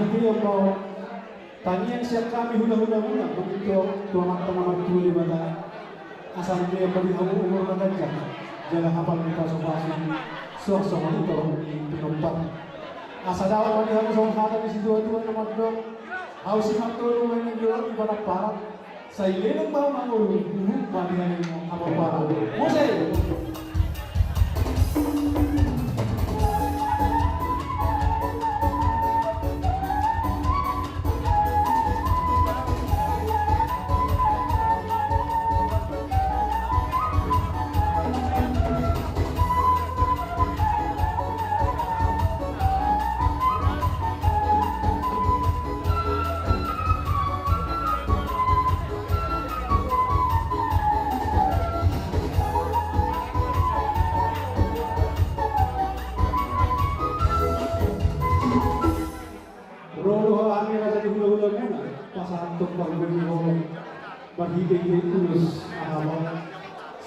itu yang mau tanya siap kami hula-hula mula begitu teman-teman dulu di mana asal dia beri umur mereka jangan hafal kita soal sosok itu penumpang asal dapat bagi kamu soal hati di situ nama dong harus simak dulu ini dulu di barat saya ini mau mangul bagi apa barat musik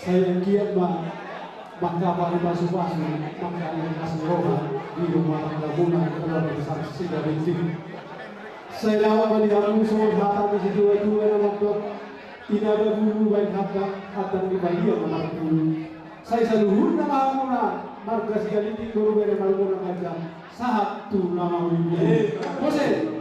saya kiat bangga pada pasu-pasu maka ini kasih roha di rumah gabungan keluarga besar Sida Binti saya lawan pada kamu semua hatan di situ itu nama dok tidak ada guru baik hatan di bali yang nama guru saya seluruh nama amuna marga sekali di guru bere marga kaca satu nama ibu Jose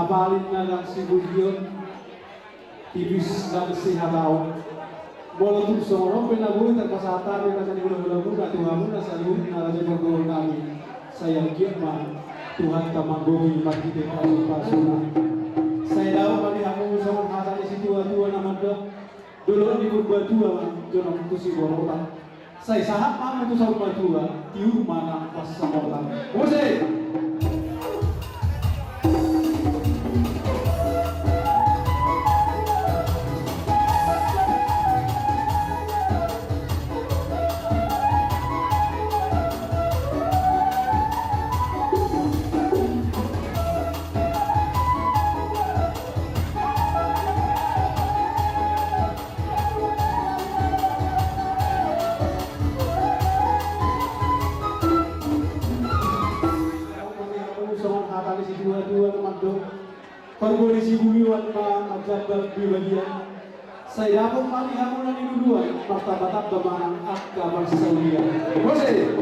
habalin na lang si Budyon ibis lang si Halaw bola tu sorong penabuhi terpasata mereka jadi gula-gula na Tuhan na sa luhut na raja bergol kami sayang kiamat Tuhan tamanggogi magkite pasuna saya daw kami hamu sa mga hata ni si tua-tua naman do dulu di berbatua jono tu si borota saya sahat mamu tu sa berbatua tiu mana pas sa morta musik Perbolisi bumi warna ajabal bibagian saya dapat melihat mulai dua martabat bagaimana agama Saudia boleh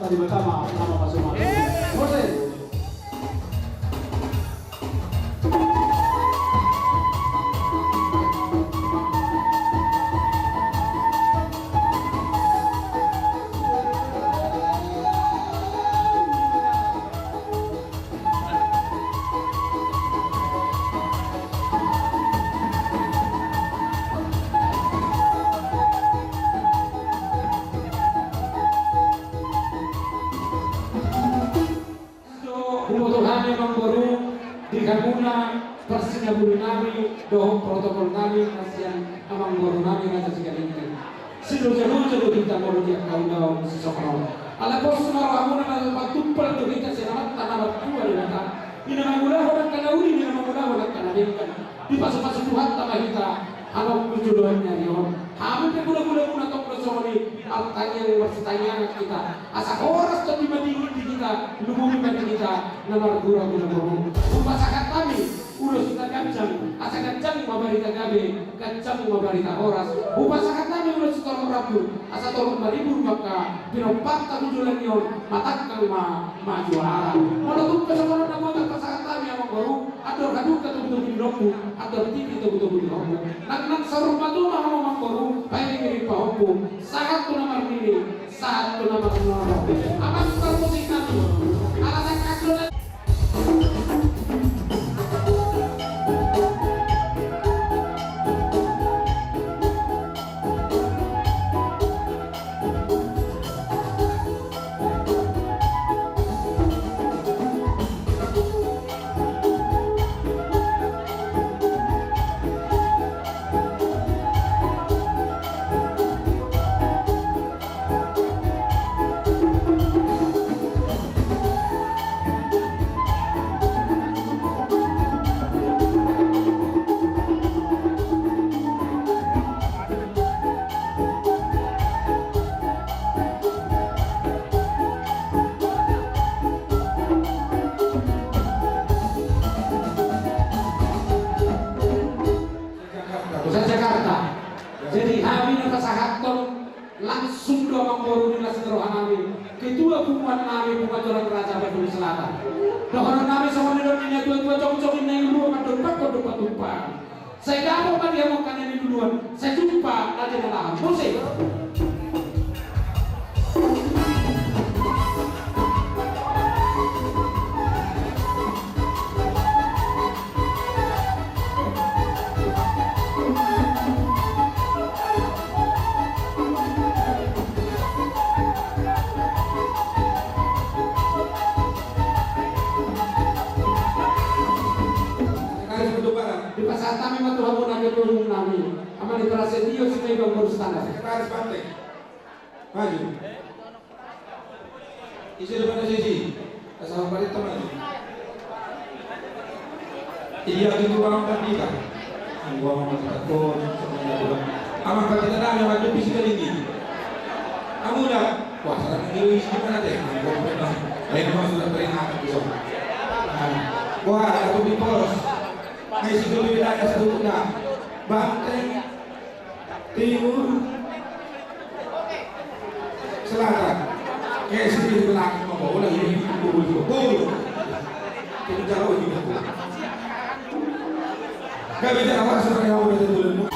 tadi bersama nama Pasuma. Proses. Digabuna persina bulu nami doh protokol nami kasihan amang guru nami nasa sigalingan silo jalo kita mau dia kau daw sisokno ala pos maramuna na magtumpal to kita sinamat tanamat kuwa di mata ina magula horan kana uri ina magula horan kana dingkan di pasu-pasu Tuhan tamahita amang kujudoan nya yon hamit gula-gula muna to prosoni tanya yang kita asa horas tapi madingin di kita lubungi pada kita nama gura-gura bohong masakan kami udah kita kancang asa kancang mabarita gabe kancang mabarita horas masakan kami udah setorong rabu asa tolong maribur maka binompak tak mujulan yon matakang maju arah walaupun pesawaran nama masakan kami yang baru ador kaduk atau betul binompu ador tipi atau betul binompu nak sarung matu mah mau baru baik ini pahoku sangat tu nama ini satu nama nama apa tukar musik kami alasan kakak Jakarta. Jadi kami nasahaton langsung doang baru di seteruhan kami. Ketua kumpulan kami pengajaran Raja Batu Selatan. Doa kami sama dengan tua-tua cowok-cowok yang dulu akan dompet. Saya dapat kan dia mau kan ini duluan. Saya jumpa nanti dalam musik. Di pasar kami matu hamun ada turun nami. Aman di Prasetyo sini dong baru standar. Sekretaris Partai. Maju. Isi depan sesi. Asal balik teman. Iya itu orang tadi kan. Gua mau takut semuanya. Aman kalau kita dah maju fisik tinggi. Kamu dah. Wah, sekarang ini isi mana deh? Gua pernah. Lain mah sudah peringatan besok. Wah, aku di pos. Masih dulu wilayah satu Banteng, Timur, Selatan. Kayak sini belakang mau bola ini bubul. Kita jauh juga. Gak bisa apa sekarang yang udah dulu.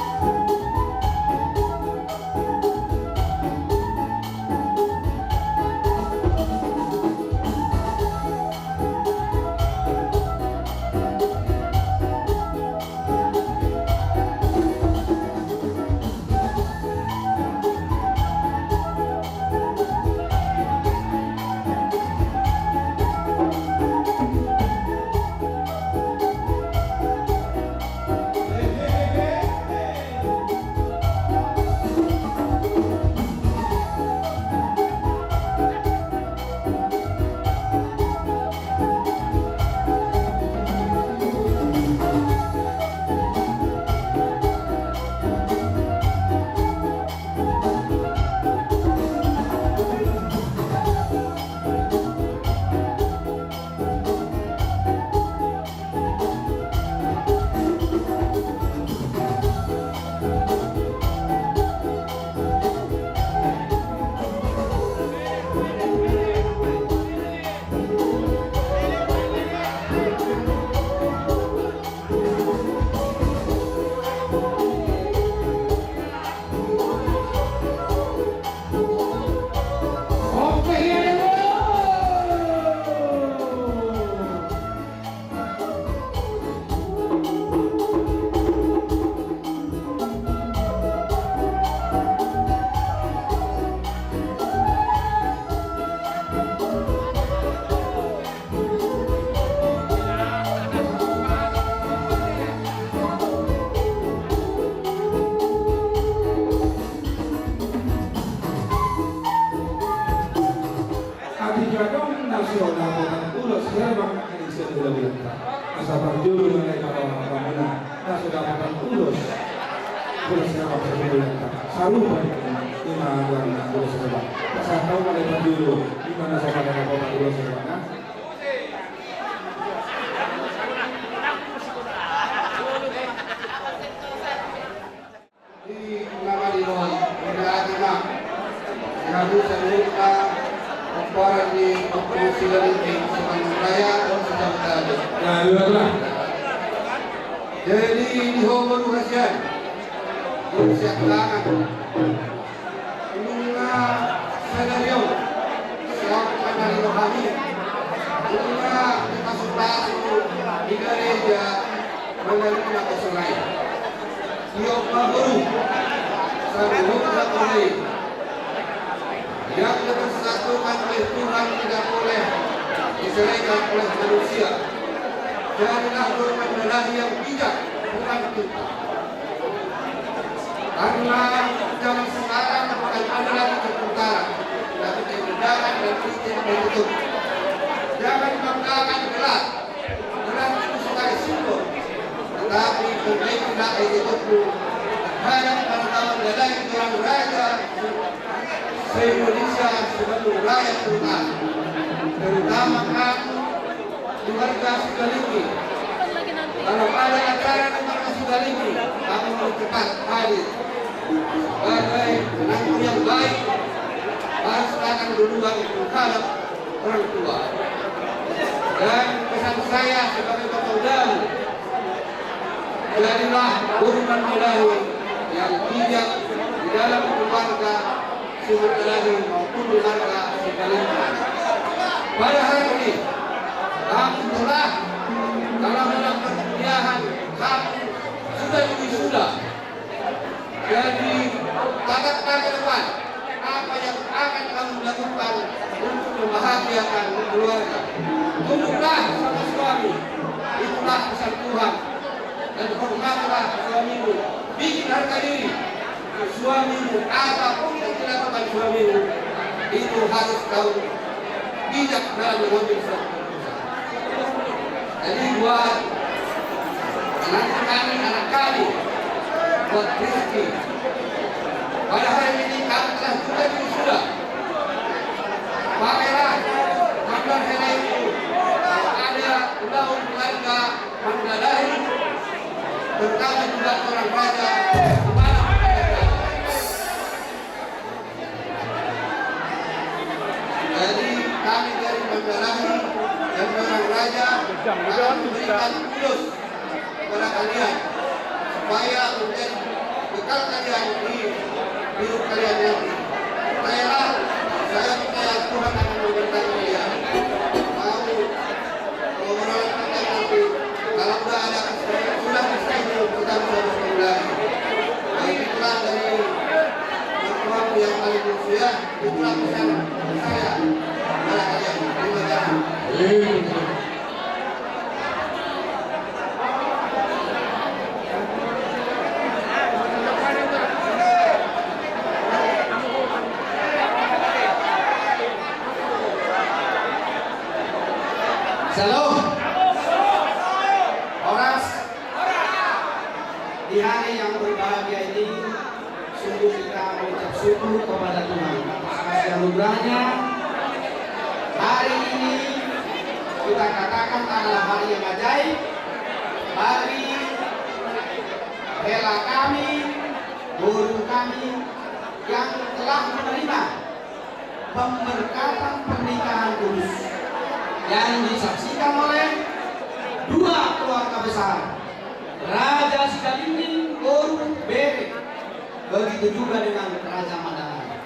Saludan, keharusan luka Kumparan di Provinsi Galenting Semangat Raya dan Sejahtera. Nah, lihatlah. Jadi di Homer Hasian Siapkan Bunga Senario Siapkan dari Rohani Bunga Kasutasu di gereja Melalui kosong lain Tiok Baru Sabun Mulai yang dipersatukan oleh Tuhan tidak boleh diselesaikan oleh manusia. Jadilah golongan darah yang bijak, bukan kita. Karena zaman sekarang bukan ada lagi pertengkaran, tapi kebenaran dan kritik menutup. Jangan dibanggakan gelar, gelar itu sebagai simbol, tetapi perbaikilah hidupmu. Hadap kawan-kawan dari orang raja se-Indonesia sebagai rakyat terutama kamu keluarga Sugalinggi. Kalau ada acara keluarga Sugalinggi, kamu harus cepat hadir sebagai menantu yang baik, harus akan duluan menghadap orang tua. Dan pesan saya sebagai Kapolda, jadilah urutan ilahi yang bijak di dalam keluarga sumber ilahi maupun keluarga Sugalinggi. Pada hari ini kamu telah dalam perkuliahan, kamu sudah wisuda. Jadi tatapkan ke depan apa yang akan kamu lakukan untuk membahagiakan keluarga. Tunduklah sama suami, itulah pesan Tuhan. Dan hormatlah suamimu, bikin harga diri suamimu, apapun yang dilakukan suamimu itu harus kau bijak dalam mengambil suatu keputusan. Jadi buat anak kami, buat Rizky, pada hari ini kami telah juga wisuda. Pakailah gambar henna itu, ada undang keluarga Mandalahi, terutama juga orang raja. Jadi kami dari Mandalahi dan orang raja akan memberikan kudus kepada kalian supaya menjadi bekal kalian di hidup kalian nanti. Saya percaya Tuhan akan memberkati kalian. Mau ngobrol tentang nanti kalau sudah ada sudah pasti kita harus mulai. Itulah dari mertuaku yang paling usia, itulah pesan saya kepada kalian. Terima kasih. Shalom. Horas. Di hari yang berbahagia ini, sungguh kita mengucap syukur kepada Tuhan atas kasih anugerahnya. Hari ini kita katakan adalah hari yang ajaib, hari rela kami, guru kami yang telah menerima pemberkatan pernikahan kudus yang disaksikan oleh dua keluarga besar, Raja Sugalinggi, Guru Bere, begitu juga dengan Raja Mandalahi.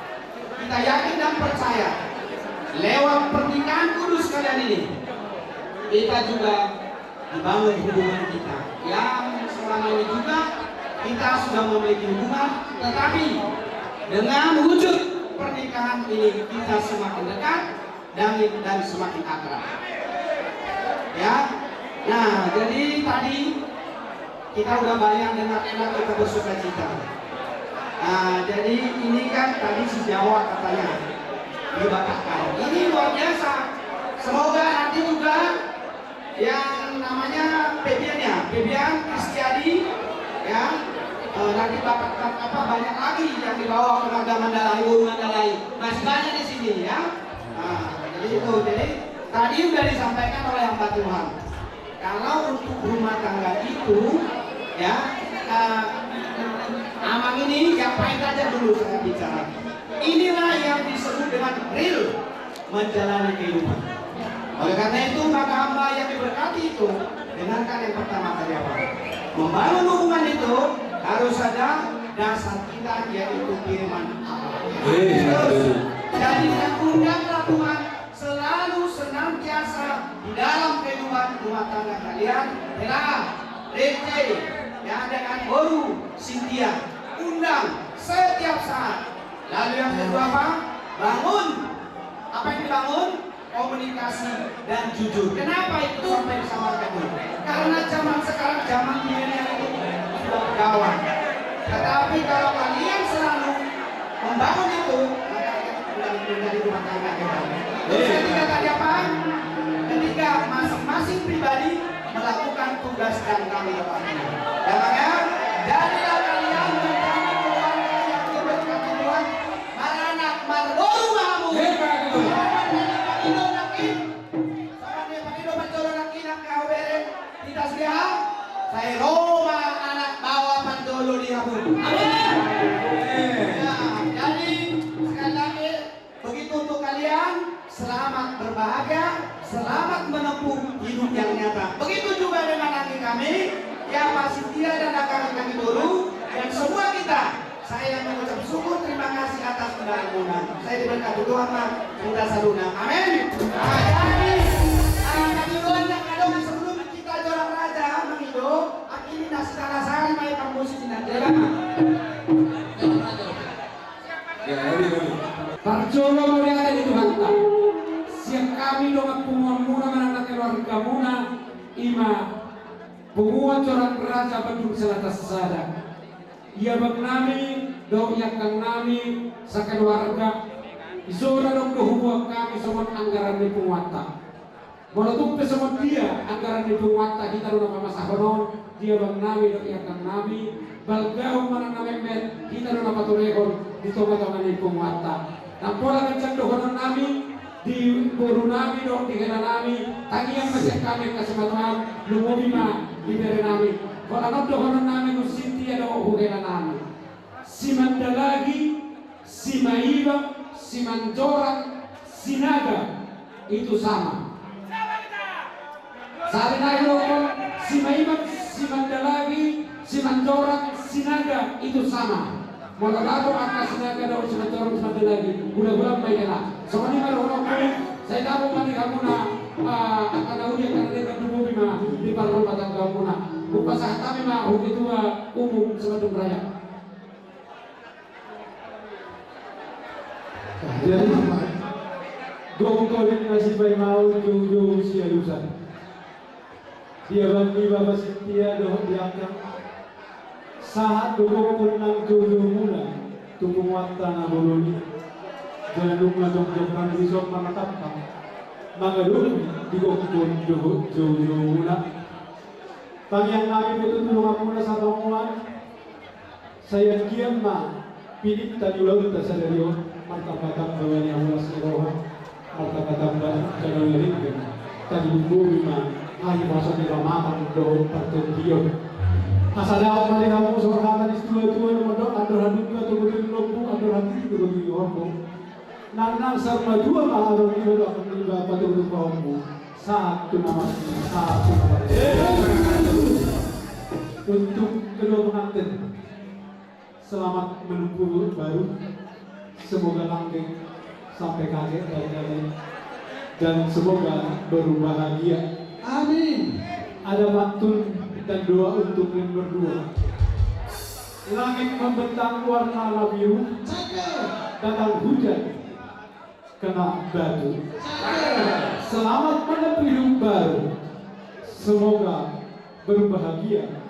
Kita yakin dan percaya lewat pernikahan kudus kalian ini kita juga dibangun hubungan kita yang selama ini juga kita sudah memiliki hubungan, tetapi dengan wujud pernikahan ini kita semakin dekat dan semakin akrab. Ya, nah jadi tadi kita udah banyak dengar-dengar kita bersuka cita. Nah jadi ini kan tadi si Jawa katanya dibatalkan. Ini luar biasa. Semoga nanti juga yang namanya Febian Kristiadi, ya nanti dapat apa banyak lagi yang dibawa keluarga Mandalahi, Guru Mandalahi. Masih banyak di sini ya. Nah, jadi itu, jadi tadi sudah disampaikan oleh hamba Tuhan. Kalau untuk rumah tangga itu, ya, Amang ini yang pahit aja dulu saya bicara. Inilah yang bisa dengan real menjalani kehidupan. Oleh karena itu maka hamba yang diberkati itu dengarkan yang pertama tadi apa? Membangun hubungan itu harus ada dasar kita yaitu firman Allah. Jadikan undanglah Tuhan selalu senantiasa di dalam kehidupan rumah tangga kalian. Adalah Rete yang dengan Boru Cynthia undang setiap saat. Lalu yang kedua apa? Bangun. Apa yang dibangun? Komunikasi dan jujur. Kenapa itu sampai disamarkan dulu? Karena zaman sekarang zaman milenial itu sudah bergawang. Tetapi kalau kalian selalu membangun itu, maka kalian menjadi rumah tangga kita. Terus ketiga tadi apa? Ketika masing-masing pribadi melakukan tugas dan tanggung jawabnya. Dan maka jadilah kalian menjadi keluarga yang diberkati Tuhan. Maranak marboru mamu. Saya Roma anak bawa pandolo di Habun. Jadi sekali lagi begitu untuk kalian, selamat berbahagia, selamat menempuh hidup yang nyata. Begitu juga dengan adik kami, ya Pak Cynthia dan anak kami dulu dan semua kita. Saya mengucap syukur terima kasih atas kedatangan. Saya diberkati Tuhan Buddha Saduna. Amin. Nah, jadi kami doakan kadang sebelum kita jorang raja menghidup, akhirnya nasi kalasari mai kampus ini nanti. Parjolo mau ada di Tuhan tak. Siap kami dengan punguan muna menangkan keluarga muna ima punguan corak raja Bandung Selatan Sada. Ia bang nami dong yakang nami sakeluarga isora dong kehubungan kami somon anggaran di punguata. Walaupun pesomon dia anggaran di punguata kita dong apa masahonon dia bang nami dong yakang nami balgao mana namemet kita dong apa turehon di tomat-tomat di punguata. Nampola kencang dohonan nami di buru nami dong di kena nami tadi yang masih kami kasih matuan lumobi ma di bere nami. Kalau dohonan nami Cynthia do hugena nami. Si Mandalagi, si Maiba, si Manjoran, si Naga itu sama. Saling ayo si Maiba, si Mandalagi, si Manjoran, si Naga itu sama. Molado akan si Naga do si Manjoran, si Mandalagi. Udah baiklah. Soalnya kalau orang saya tahu mani kamu na akan audia karena dia dulu bima di parlemen batang kamu na. Upasah kami mah itu umum sebagai raya. Jadi gong kawin nasi bay mau jauh usia lusan. Dia bagi Bapak Cynthia doh diangkat saat dukung tenang jauh mula tunggu wata na boloni. Jangan lupa jong-jongkan risok mamatapkan. Maka dulu digokon jauh mula. Pangyang namin ito tulungan muna sa panguan. Saya kiam ma pilit taniulaw ta sa daliyo. Martabatang bawa niya mula sa rohan. Martabatang bawa sa daliyo. Taniulaw ma ay masok ni Ramakan do partendiyo. Asadaw malinaw mo sa kakatan istuwa-tuwa ng mundo. Andor-handog ka tumutin lombo. Andor-handog ka tumutin lombo. Nanang sa madua maharong ilo ako nila patulong pa mo. Saat tunawan. Untuk kedua pengantin, selamat menempuh baru. Semoga langgeng sampai kakek dan semoga berbahagia. Amin. Ada pantun dan doa untuk kalian berdua. Langit membentang warna biru, datang hujan kena batu. Selamat menempuh hidup baru. Semoga berbahagia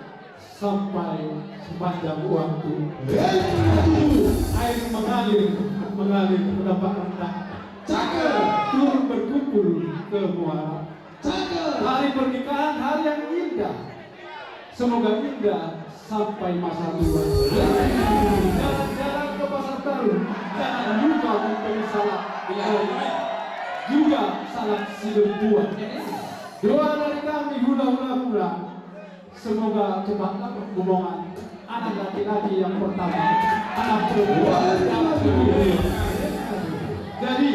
sampai sepanjang waktu. Air mengalir mendapat rendah. Turun berkumpul ke muara. Hari pernikahan hari yang indah. Semoga indah sampai masa tua. Jalan-jalan ke pasar baru. Jangan lupa membeli salad juga salad sidur buah. Doa dari kami hula-hula. Semoga cepatlah hubungan anak laki-laki yang pertama, anak perempuan yang kedua. Jadi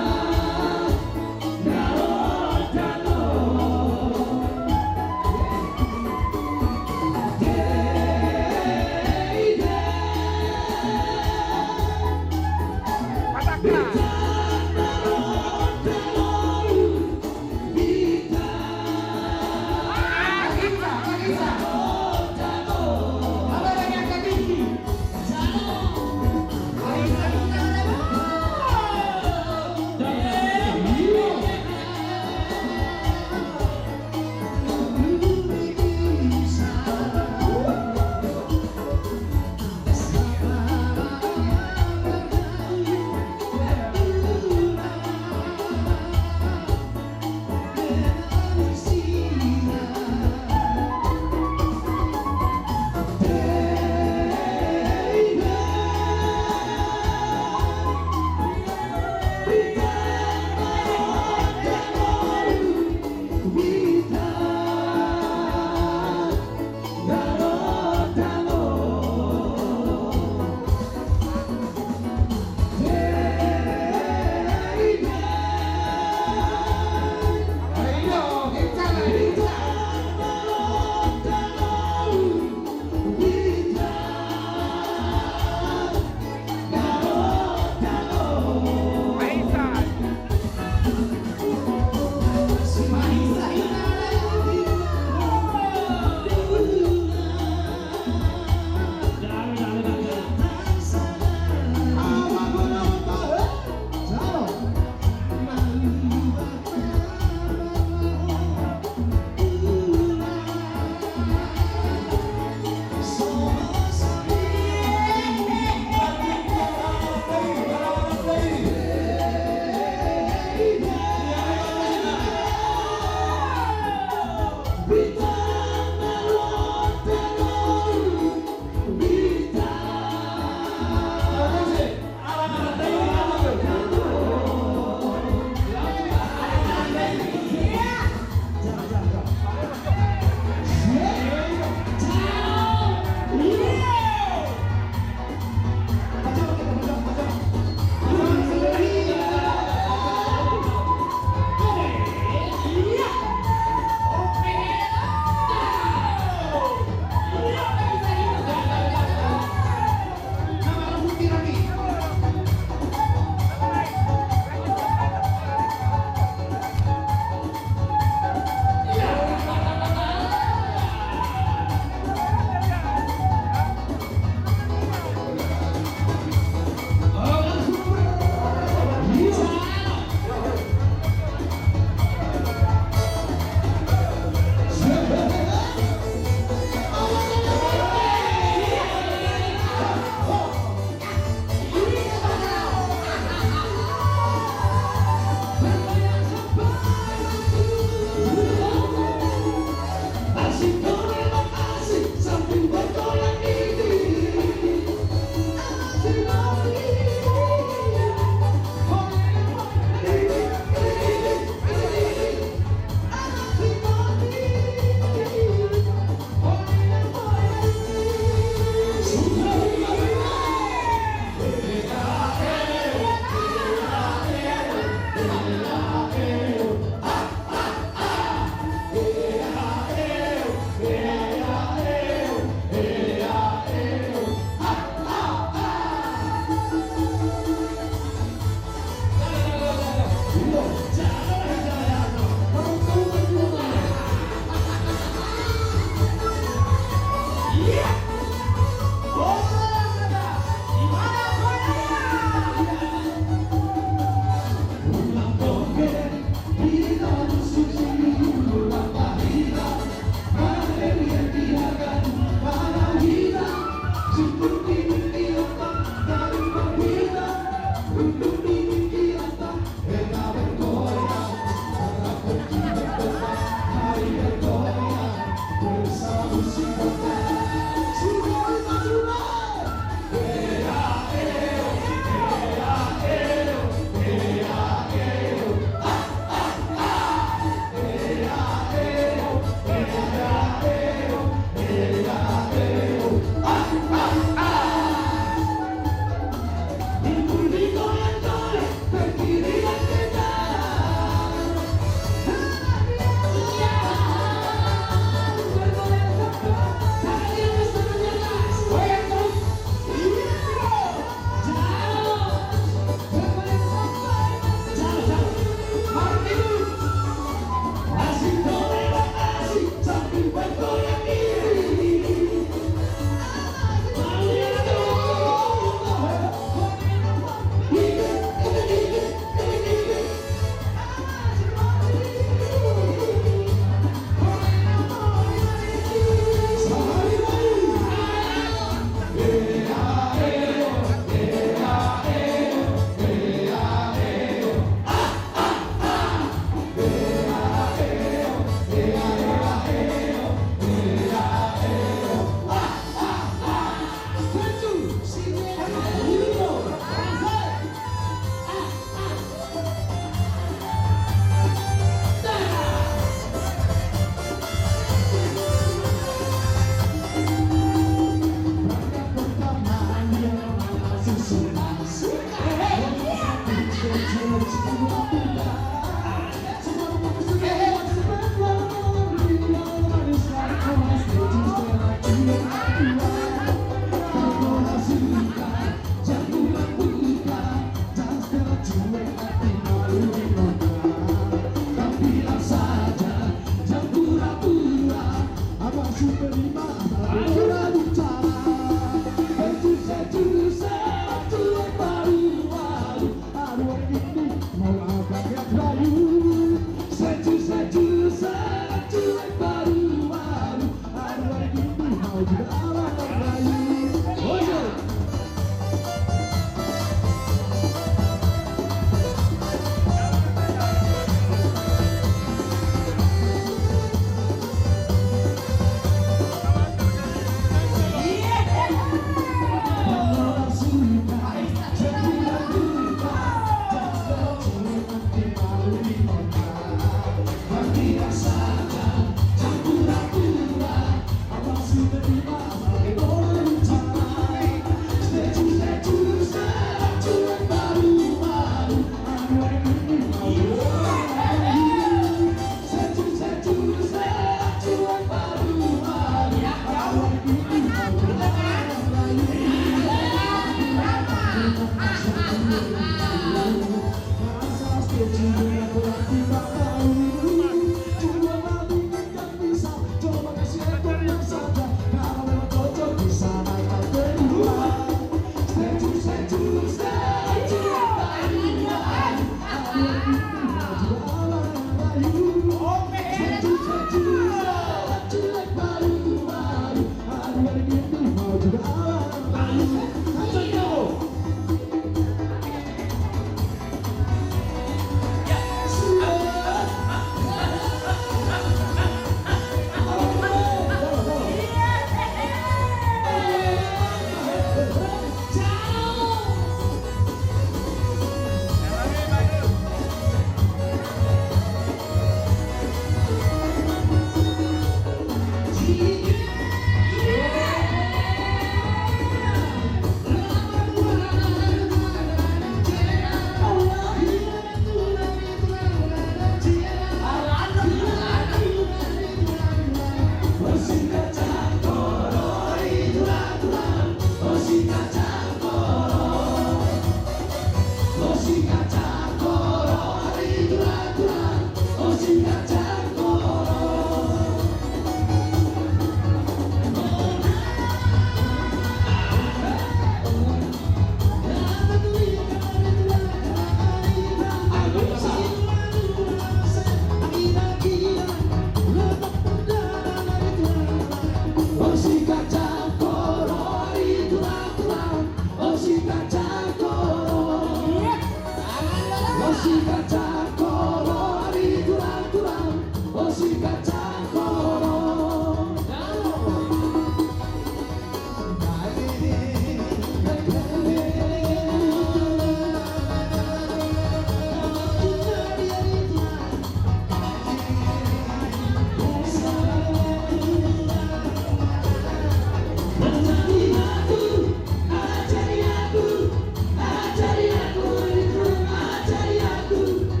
Ajari aku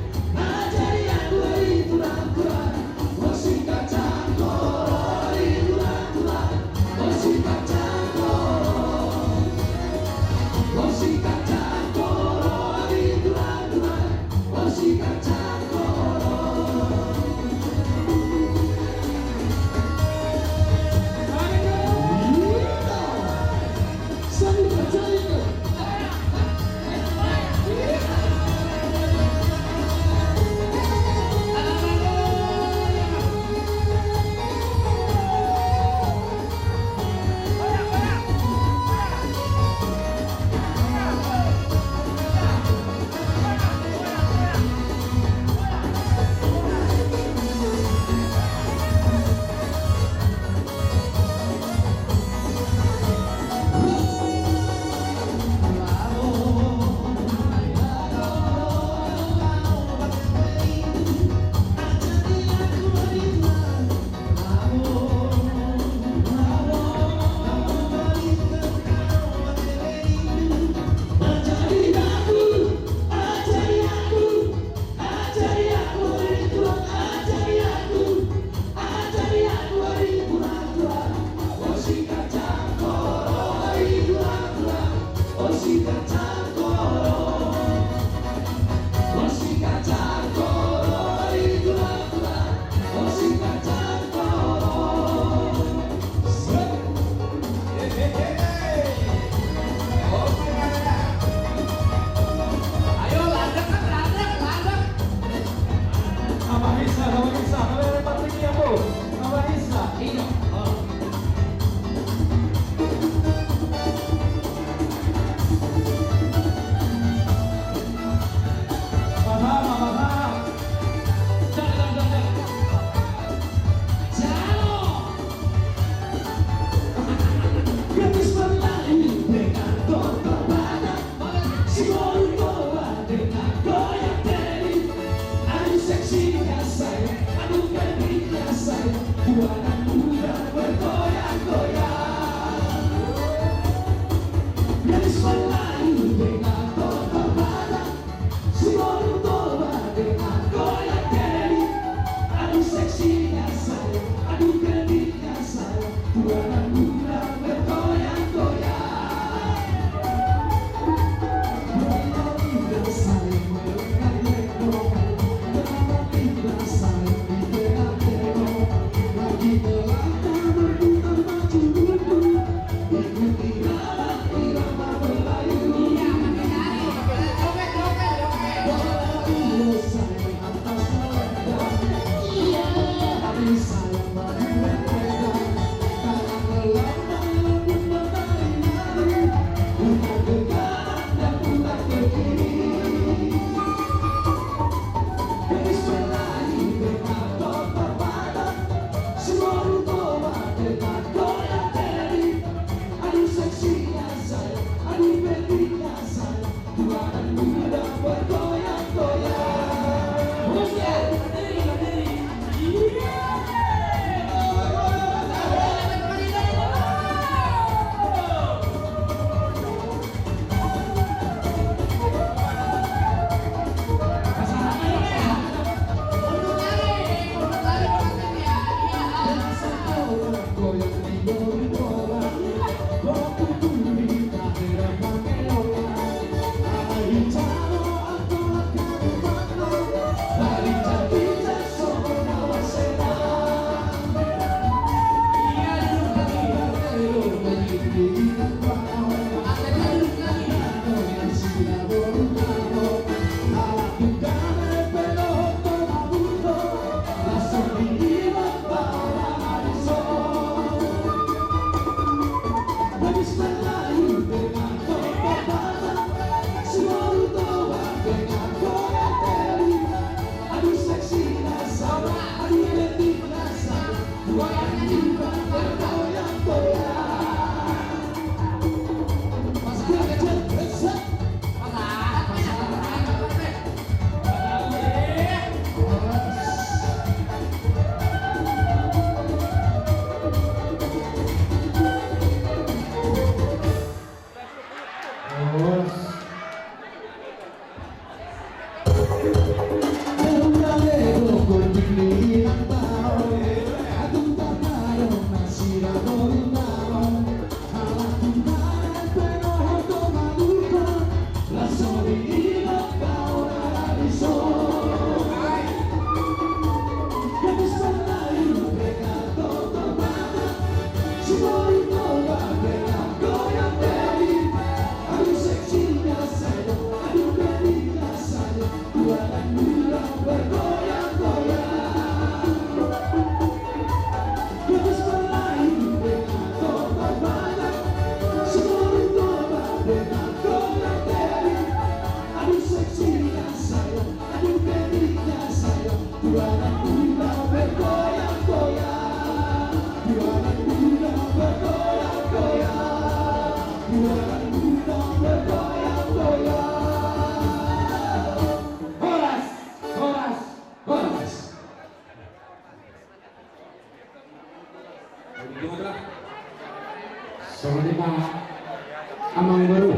Amang baru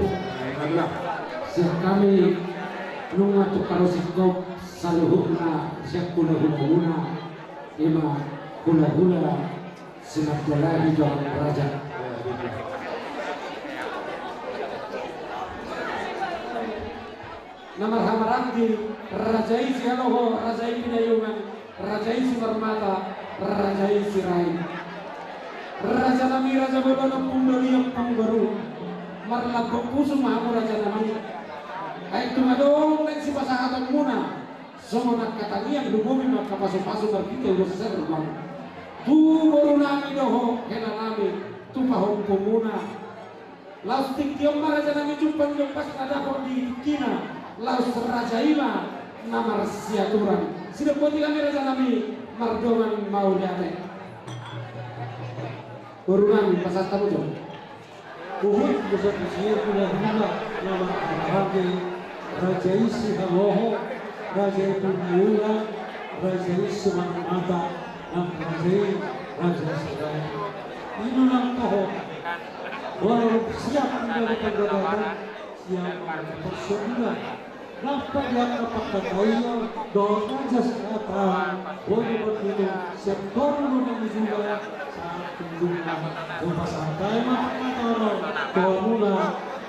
siap kami nunga tukaro sikop saluhukna siap guna ima gula sinap lagi jangan raja nama hamaranggi rajai si haloho rajai pinayungan rajai si marmata rajai si rai raja nami raja bodono pundori yang pangbaru marlabok puso mahamu raja nami ay tumadong dan si pasahatan muna sono nagkatangian lumumi magkapaso-paso berpikir ulo sa serban tu baru nami doho kena nami tu pahong muna laus tingkiong raja nami jumpas ada kok di kina laus raja ima namar siaturan sida poti kami raja nami mardongan mau diate urunan pasal tamu jom Uhud besar besar punya hina nama Raja Raja Isi Haloho Raja Purnayula Raja Isi Manmata Raja Raja Sedaya. Inulang taho. Walau siap menjadi penggodakan, siap menjadi persoalan. Dapat yang kapagkataya, doon Raja Sedaya. Boleh bertemu sektor menjadi juga saat kunjungan. Kupasantay makatoro, tuamula,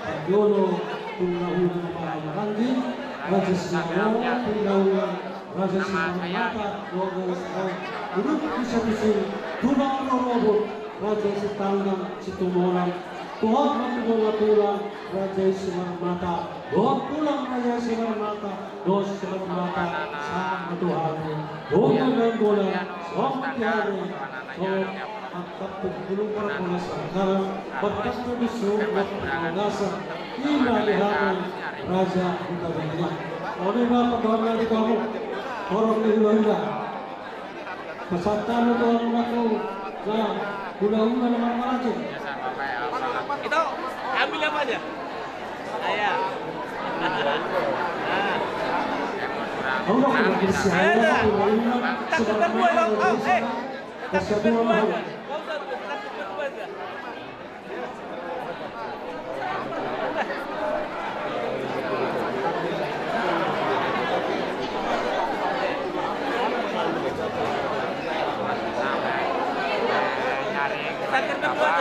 pagyono, tunahuna ng mga marangin, Raja Sedaya, tunahuna, Raja Sedaya, Logas, Urut bisa-bisa, tunang robot, Raja Setanggang, Situmorang, Tuhan Matulong, Raja Simarmata, Doon tulang Raja Simarmata, Doon Simarmata, sa Matuhari, Doon Magandula, sa Matiari, so, pagkatulong para po sa sekarang, pagkatulong at pagkakasan, inalihan Raja Hutaganya. Ano ba pagkawan natin ko mo? Orang Nihulanda. Pasatan ito ang ako na guna-guna ng mga natin. Itu ambil apa aja? Saya. Ang mga pagkakasya, Takut kedua bang. Takut kedua. Takut kedua aja. Takut kedua aja.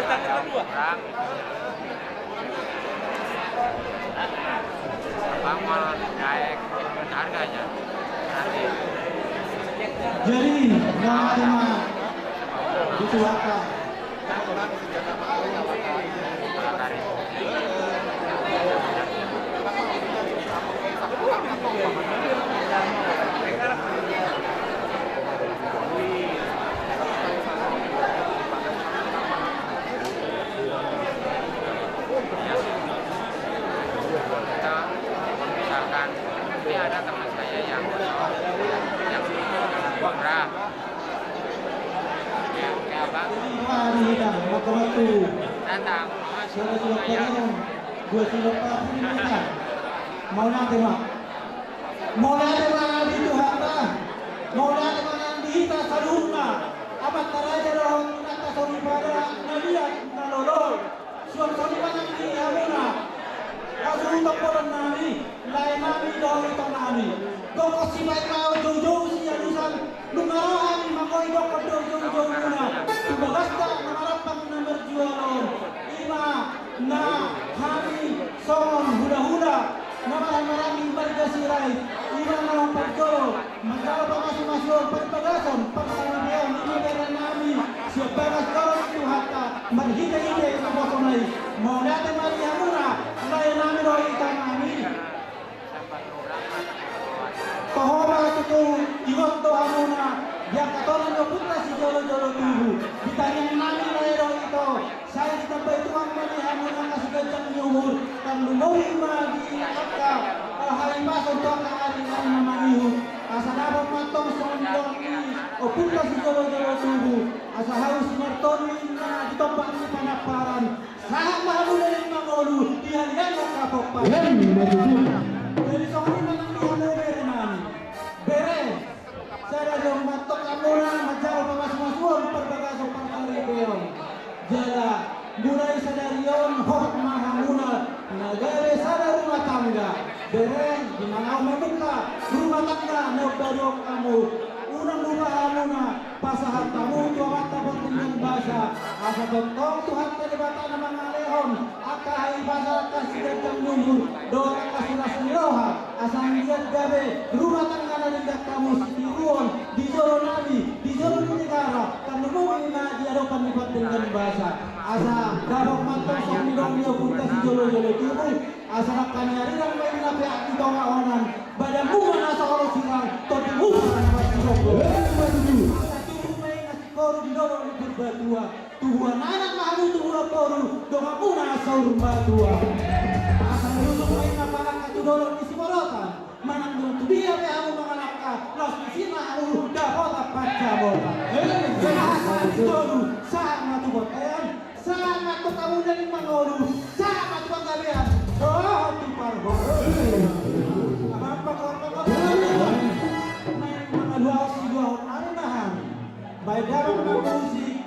Takut kedua. Bang mau naik harganya nanti Jadi, nama-nama itu apa? misalkan ini ada teman saya yang kontra kayak apa Hari kita, waktu datang Saya sudah pernah, gue sudah pernah. Mau nanti mak, mau nanti mana di Tuhan, mau nanti mana di kita saruna. Apa teraja roh kita sorry pada nabiya nalolol. Suam sorry pada di amuna. Kasu untuk orang nani, lain nani doh itu nani. Kau kasih baik kau jauh-jauh si alusan, lumarahan makoy dok kau jauh-jauh muna. Tubagasta namarapang na berjualan. Ima na hari son hula-hula na maraming bargasiray. Ima na ang pagkolo, magkala pa masuk-masuk pagpagason, pagpagason, inibera namin siya bagas karon ito hata, marhita-hita ito po kunay. Mau natin mariya muna, layan namin o itang namin. Pahoma ito iwag to muna, biang katoran nyo putra si Jolo-Jolo Tubu. Ditanyang namin layan ito, saya ditambah itu ang manihan mo ng kasigadzang nyumur kang lumuhin magiingat ka halimbawa untuk ang aring-aring na manihon asa dapat matong sa undang ni o punta si Jolo-Jolo Tubu asa halos martonin na ditobak ni panaparan sahang mahalunan ng olu ihalian ng kapokparan jadi soalnya memang dihanure namin bere saya yung matok amuna majaro pa mas-masuan perbagasong pangkaribeon jala mulai sadarion hok mahamuna nagare sada rumah tangga bereng di mana membuka rumah tangga nododok kamu unang rumah amuna pasahat kamu tua mata bertinggan bahasa asa totong Tuhan tadi bata na mga lehon akahay bahasa kasih datang numur doa kasih seniroha asang lihat gabe rumah tangga na lindak kamu setiruon di joro nabi di joro negara kamu mau na di adopan ni bertinggan bahasa asa dabok mantong sa nilong niyo punta si Jolo-Jolo Tubu asa nakanyari lang may napiak di kawaonan badan bunga nasa kolo silang toti bunga na masiroko tubuh may nasikoro di dolo ni berbatua tubuhan anak mahalu tubuh koru donga bunga sa urbatua asa nilulong may napanak at dolo ni Simorotan manang nung tubiya may ako mga nakat los ni Simahalu dapot at pagkabota saan dolo saan matubot ayan sangat bertamu dari Mangolu, sangat penggabian. Oh, tipar apa main mengaluasi dua orang nahan. Baik dalam musik,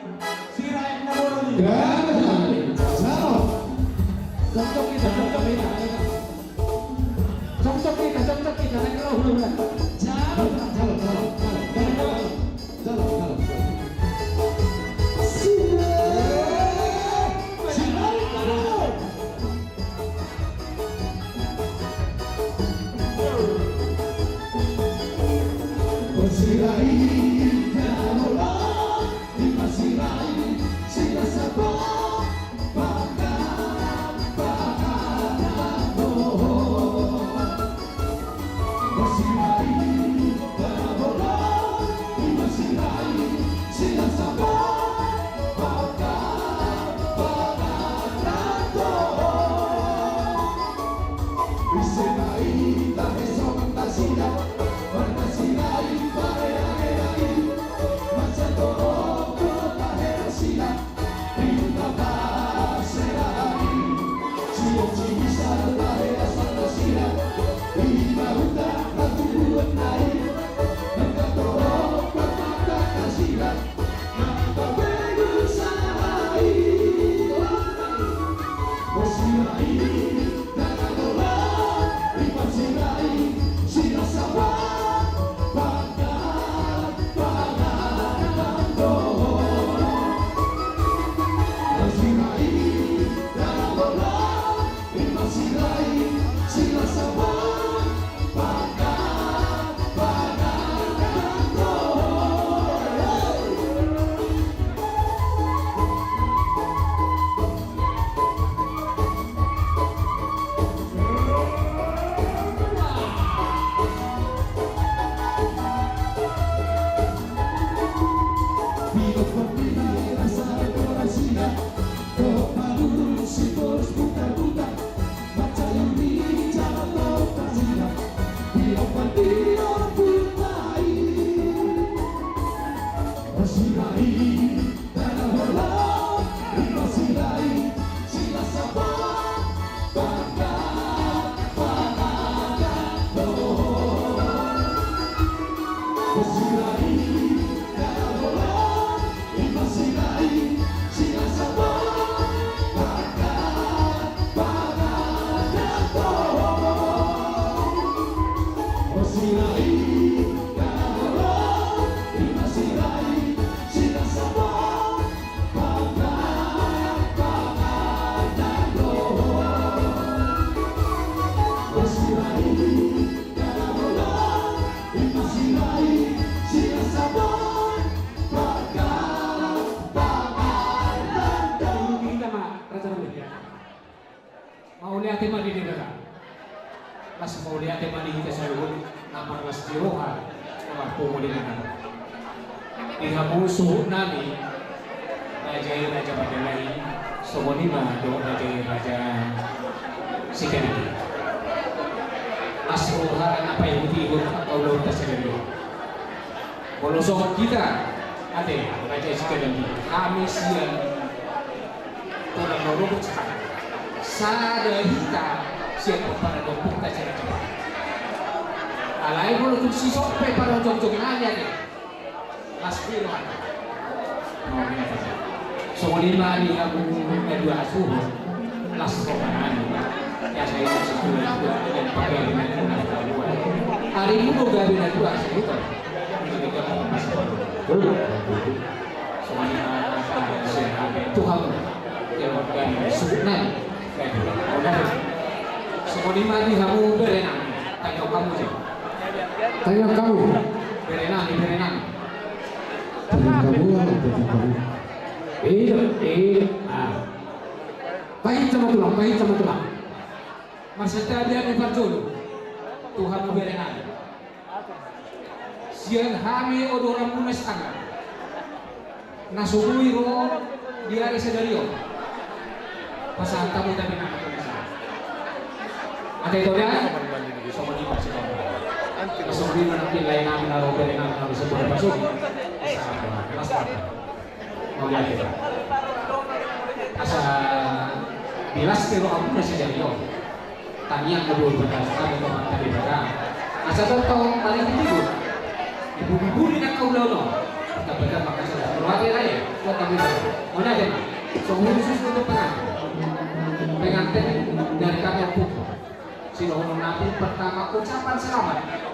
sono nabi pertama ucapan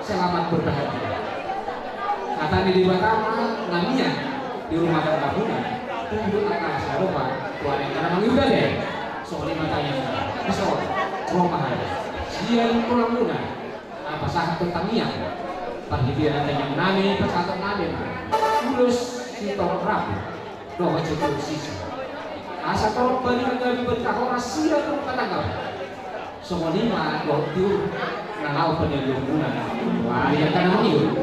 selamat berbahagia. Kata di Batama namanya di rumah Kabuna tunggu akan saroba tuan yang karena mengiudah deh soal matanya bisa rumah siang pulang muda apa saat pertanian pagi dia yang nami persatu nami mulus si tolong rapi doa cukup sisa asa tolong balik dari berkah siang pun ketangkap semua lima dokter nalau penyelur guna wah yang karena mengiur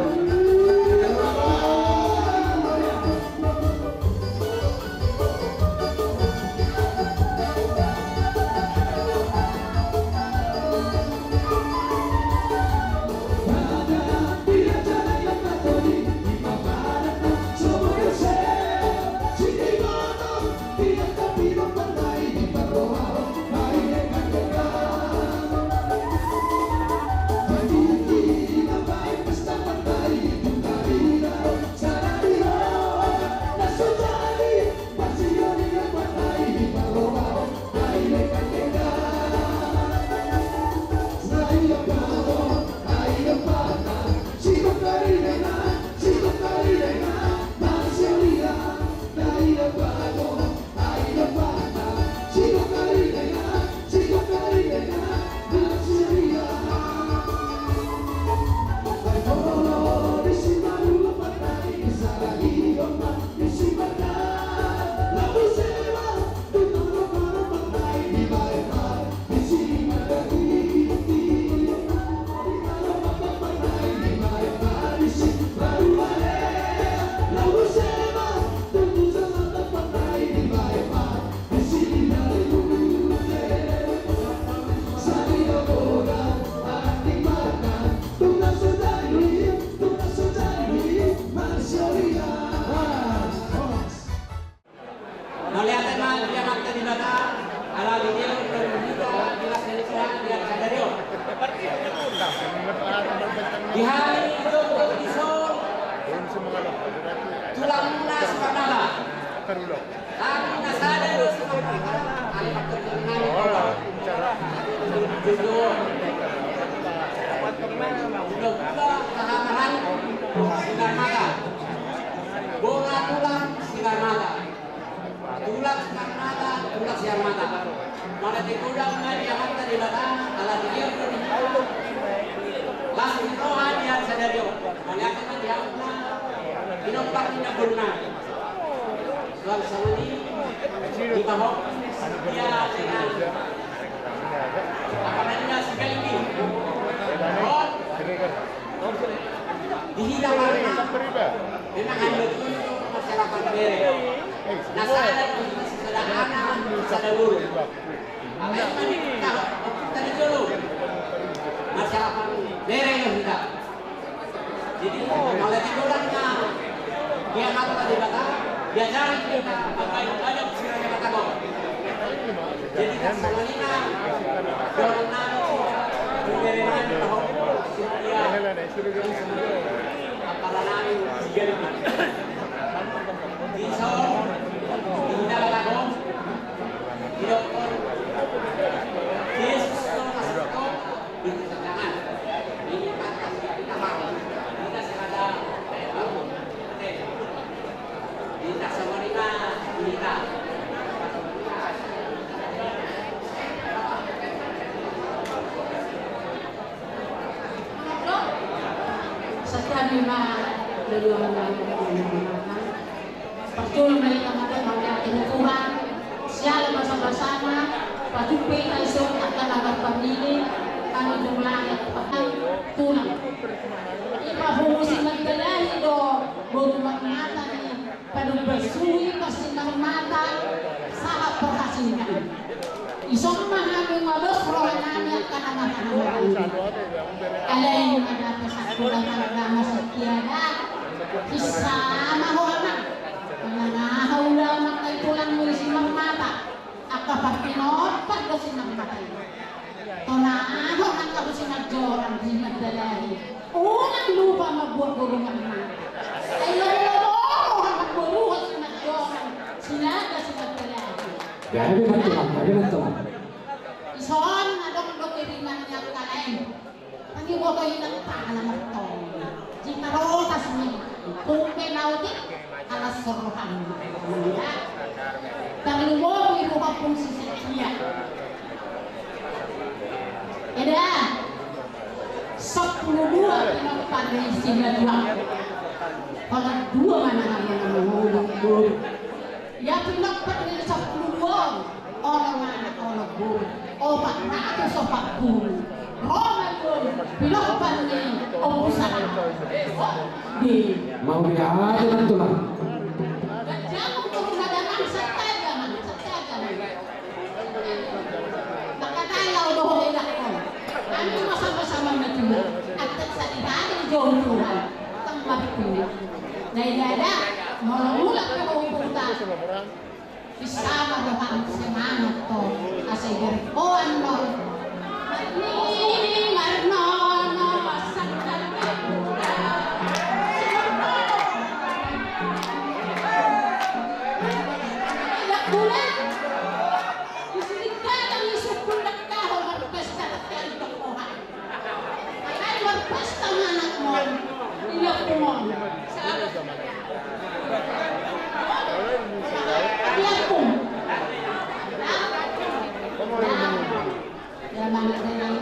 di hari Joko Isol tulang lunas Pernala kami nasada kehamaran sinar mata bola tulang sinar mata tulang sinar mata tulang sinar mata mana tikudang mari yang di batang ala dia langsung rohan yang sadario melihatkan dia inompak tidak guna soal sama di bawah dia dengan apa namanya sekali ini dihidang karena memang ada untuk masyarakat bere nah sadar sederhana sadar dulu apa yang kita tadi dulu masyarakat bere yang kita jadi kalau tidurnya dia kata tadi kata dia cari kita pakai ada sekiranya kata kok jadi sama ini orang nanti berenan tahu dia apalagi nami tiga lima di sol di dalam kata di dokter Yesus masuk kok di tangan ini pantas kita mau kita sekada kita sama kita setiap lima beliau mengatakan percuma mereka mengatakan Tuhan siapa bersama-sama patupi iso akan agak pamili kami jumlahnya tulang ipa humusi magdalahi do bodo magmata ni padung bersui pasti mata saat perhasilkan isong mahaming malos rohananya akan amat-amat alayin ada pesakulan agama setiada isama ho anak menangahaw lamang ay tulang mo si magmata akapat pinopat do si magmata tonaho ang ako si nagjoran si Magdalahi unang lupa magbuwag gurungan na ay lalo ang magburuhan si nagjoran sinaga si Magdalahi Gaya teman-teman, ison adong-dong iriman niya kalain Kami boto ilang pangalan mo. Jika rotas ni Tungke nautik alas sorohan. Kami mo iruha pong sisiya. Eda 10 pinagpagay sila dua. Kalau dua mana yang menghulung. Ya pinagpagay 10 orang mana orang guru. Obat nato sa pagkuru. Roman yun, pinagpagay ubusan. Mau dia ada dan tulang. Jangan turunadanan sa tagaman. Nakatayaw doon nila ko. Kami masama-sama na tuloy. At sa ibaling Diyong Tuhan, tamad ko. Dahil malulat ka kong punta. Isama doon si Manot to. Kasi o ano, maningar no, masaktan ka. Iyak mo na. Isilig ka ng isukul na kahon at pesta at kalibang kuhan. Ay, magpesta ng anak mo. Iyak mo. Salamat. Iyak mo. Dalam dengan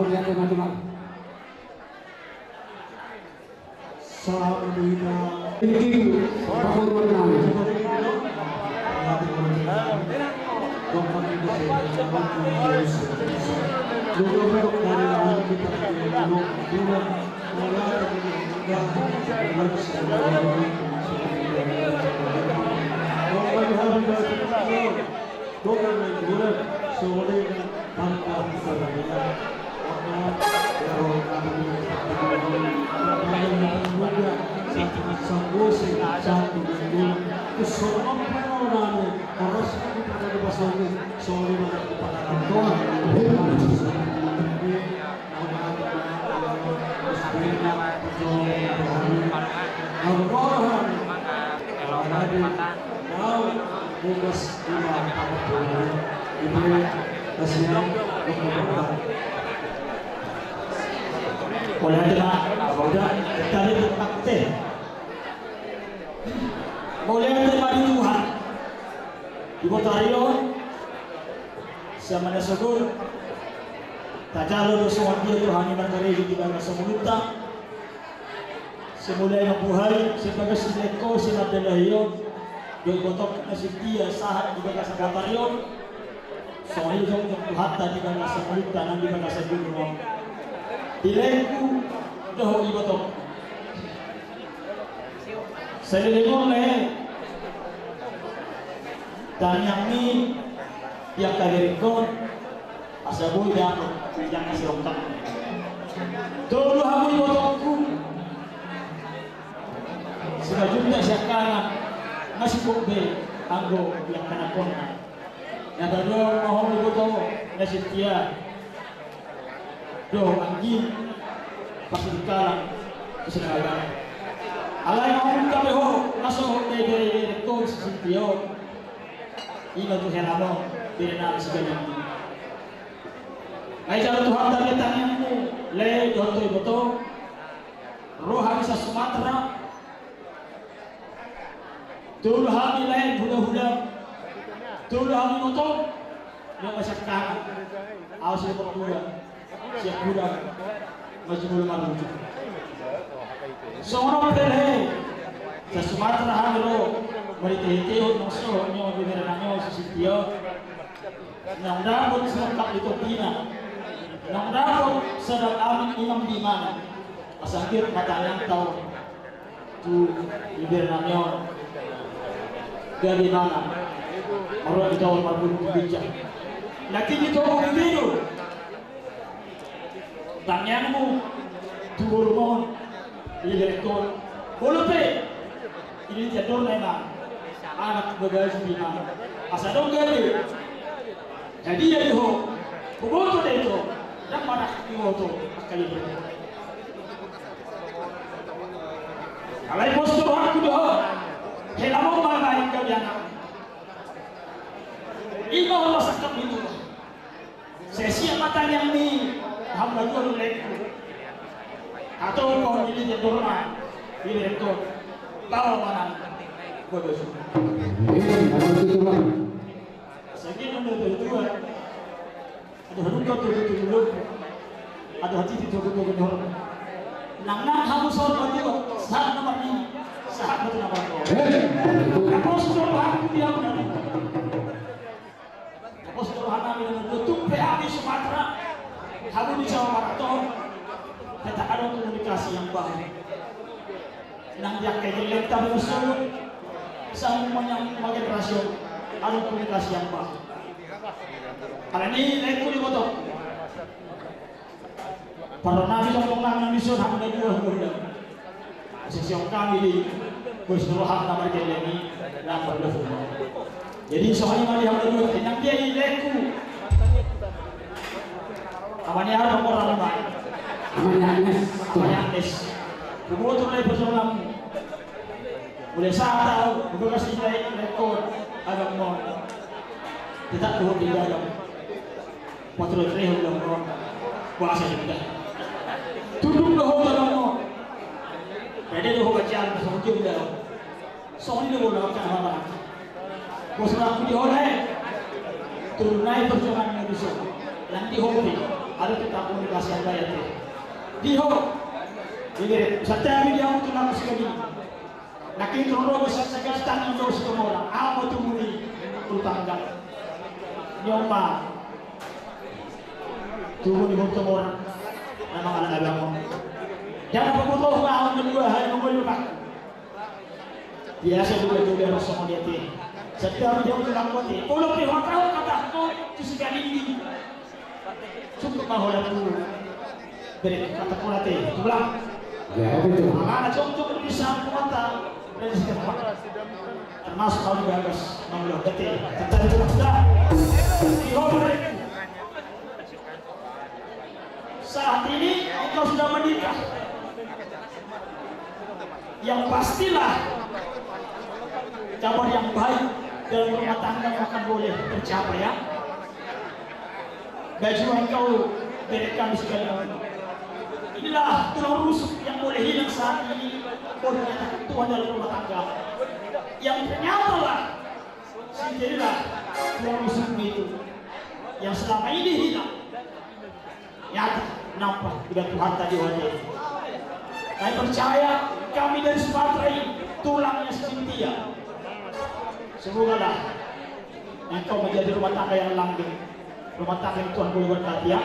melihat teman-teman. Saudara ini Pak Purwonang. Oleh karena sudah dari fakta, boleh terima Tuhan. Ibu Tarion, siapa yang syukur, tak jauh dari semua dia Tuhan yang berkarya di dalam semuluta. Semula yang buhay, sebagai sileko, sinadalahiyon, yung botok na si Tia, sahat di baga sa Batarion. So ngayon yung Tuhan tadi baga sa semuluta, nang di baga sa Duno. Dileku doh ibu tok. Saya dengar leh. Dan yang ini tiap kali rekod asabu yang kasih otak. Dulu aku ibu tokku. Selanjutnya sekarang masih kobe anggo yang kena kona. Yang kedua mohon ibu tok nasi Tia. Doh anjing pasti dikalang kesenangan. Alay mau kami ho masuk dari rektor sesintio. Ini tuh herano dari nama segala. Ngai cara Tuhan dari tanganmu le joto iboto roh bisa Sumatera. Dulu kami lain huda-huda. Dulu kami motor yang masyarakat. Awas berdua. Siap budak masih belum malu. Seorang model sa Sumatera halo meriti-hiti noso nyo biberananyo sa sitio nang dapat sa kapito Pina nang dapat sa amin imam dimana asakit matanyang tao tu biberananyo dari mana orang itu orang berbudi bijak lakini itu orang itu tanganmu turun mohon ini direktur bolope ini jadul memang anak bagasi bina asal dong gede jadi ya itu boboto deh itu yang mana boboto kali ini alai postur aku doh helamo magai kalian ini Allah sakit itu sesi matanya ini hamba itu lekku atau kau ini dia dorma ini rektor bawa mana bodoh Ada itu bang. segini udah tua ada hendak tuh dulu ada hati itu tuh nang kamu soal itu saat nomor ini saat betul nomor aku suruh aku dia benar aku suruh anak itu tuh PA di Sumatera. Kamu di Jawa Barat kita ada komunikasi yang baik. Nang dia kayak kita berusaha sama yang generasi ada komunikasi yang baik. Kali ini lekku di foto. Para nabi yang mengenal mission hamba dua muda. Sesi kami di Kusnuruhan nama ini nama berdoa. Jadi soalnya mari hamba dua yang dia lekku. Namanya apa orang lama? Namanya Agnes. Kemudian mulai persoalan mulai saat tahu bekas nilai rekor agak mau tidak tahu di dalam patron trehul dalam orang bahasa juga. Tudung dah dalam mau. Jadi dah baca sesuatu juga. Soalnya dah boleh baca apa? Bos aku di oleh turun naik persoalan yang bisa. Nanti hobi. ada kita komunikasi yang baik. Diho, ini setiap dia untuk lakukan sekali. Nakin terus sekarang untuk semua orang. Apa tu mudi tutangga? Nyoma, tunggu di bawah semua orang. Nama anak abang. Jangan berputus asa kedua hari nunggu pak. Biasa juga tu dia rasa dia ti. Setiap dia untuk lakukan ti. Kalau pihak kau kata tu sekali ini. Cukup mahulah tu. Beri kata kau nanti. Tu bilang. Ya betul. Mana cukup bisa kumata. Termasuk kalau bagus mengeluh detik tentang itu sudah saat ini engkau sudah menikah yang pastilah cabang yang baik dalam rumah tangga akan boleh tercapai ya. Baju engkau berikan segala inilah tulang rusuk yang boleh hilang saat ini oleh Tuhan dalam rumah tangga yang ternyata lah sendirilah tulang rusuk itu yang selama ini hilang nyata nampak dengan Tuhan tadi wajah. Kami percaya kami dari Sumatera ini tulangnya Cynthia. Semoga lah engkau menjadi rumah tangga yang langgeng, rumah tangga yang Tuhan boleh berkati ya.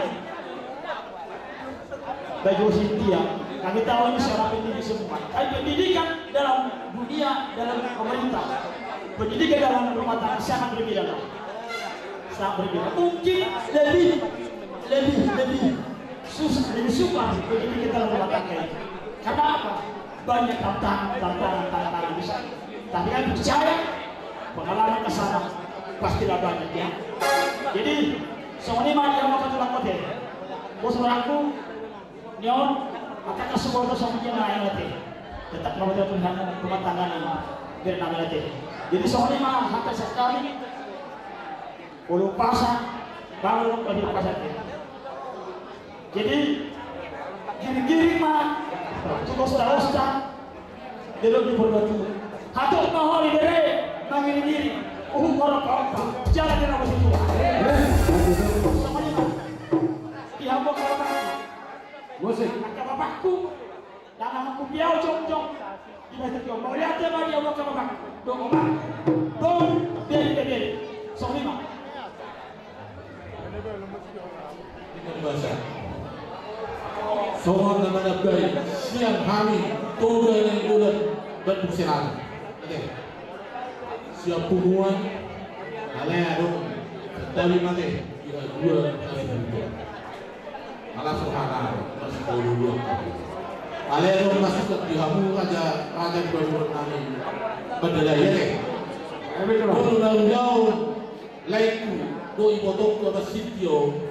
Bagi Cynthia, kami tahu ini secara pendidik semua. Tapi pendidikan dalam dunia, dalam pemerintah, pendidikan dalam rumah tangga sangat berbeda. Sangat berbeda. Mungkin lebih susah, lebih suka pendidikan dalam rumah tangga ini. Karena apa? Banyak tantangan bisa. Tapi kami percaya pengalaman ke sana pastilah banyak ya. Jadi semua ini yang mau kita lakukan. Bos orangku Nyon, apakah semua itu sama dia naik nanti? Tetap mau dia punya rumah tangga nih, biar naik nanti. Jadi soalnya mah hampir sekali, belum pasang, baru lagi pasang. Jadi giring mah, cukup sudah, dia lebih berbatu. Hatul mahal diri, nangin diri, orang kau, jangan dia nak bersitu. Soalnya mah, dia mau kalau Musik. Angka bapakku, dan aku biar jong-jong. Di masa itu, mau lihat dia bagi Allah ke bapak. Dong obat, dong beri. Soal lima. Dengan bahasa. Soal nama nabai siang kami toga yang bulan berpusiran. Oke. Siap hubungan. Aleh dong. Dari mati. Dua. Allah Subhanahu masih dulu. Alero masuk ke dihamu raja berbuat nami berdaya. Kalau lalu laiku doi botok ke basitio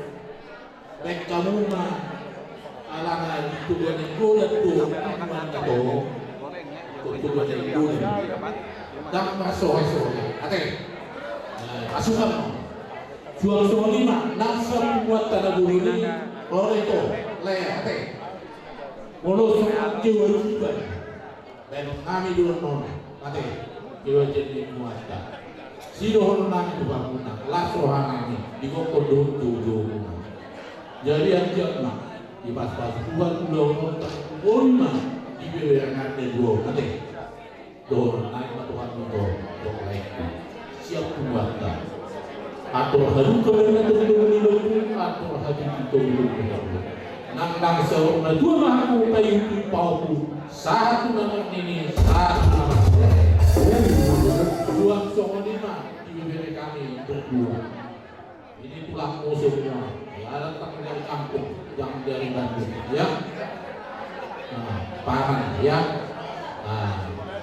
baik kamu mah alana itu dengan golat tuh mana tuh tuh dengan golat dan masuk. Ate asuhan jual soal 5 langsung buat tanah bulu ini. Kalau itu, lehate, kalau semua jiwa juga, dan kami dulu non, mati, jiwa jadi muasta. Sidohon nami tu bangunan, lasuhan kami, di kokon dulu. Jadi anjak mah, di pas-pas buat pulau Ulma, di beberangan dua, mati. Don, naik Tuhan itu, dong lain, siap muasta. Atau haru kebenaran itu menilai atau hati itu menilai. Nang seorang dua mahu kayu pipauku satu nama ini satu nama dua soal 5 di bibir kami berdua. Ini tulangmu semua. Ada tak dari kampung yang dari Bandung, ya. Paham ya.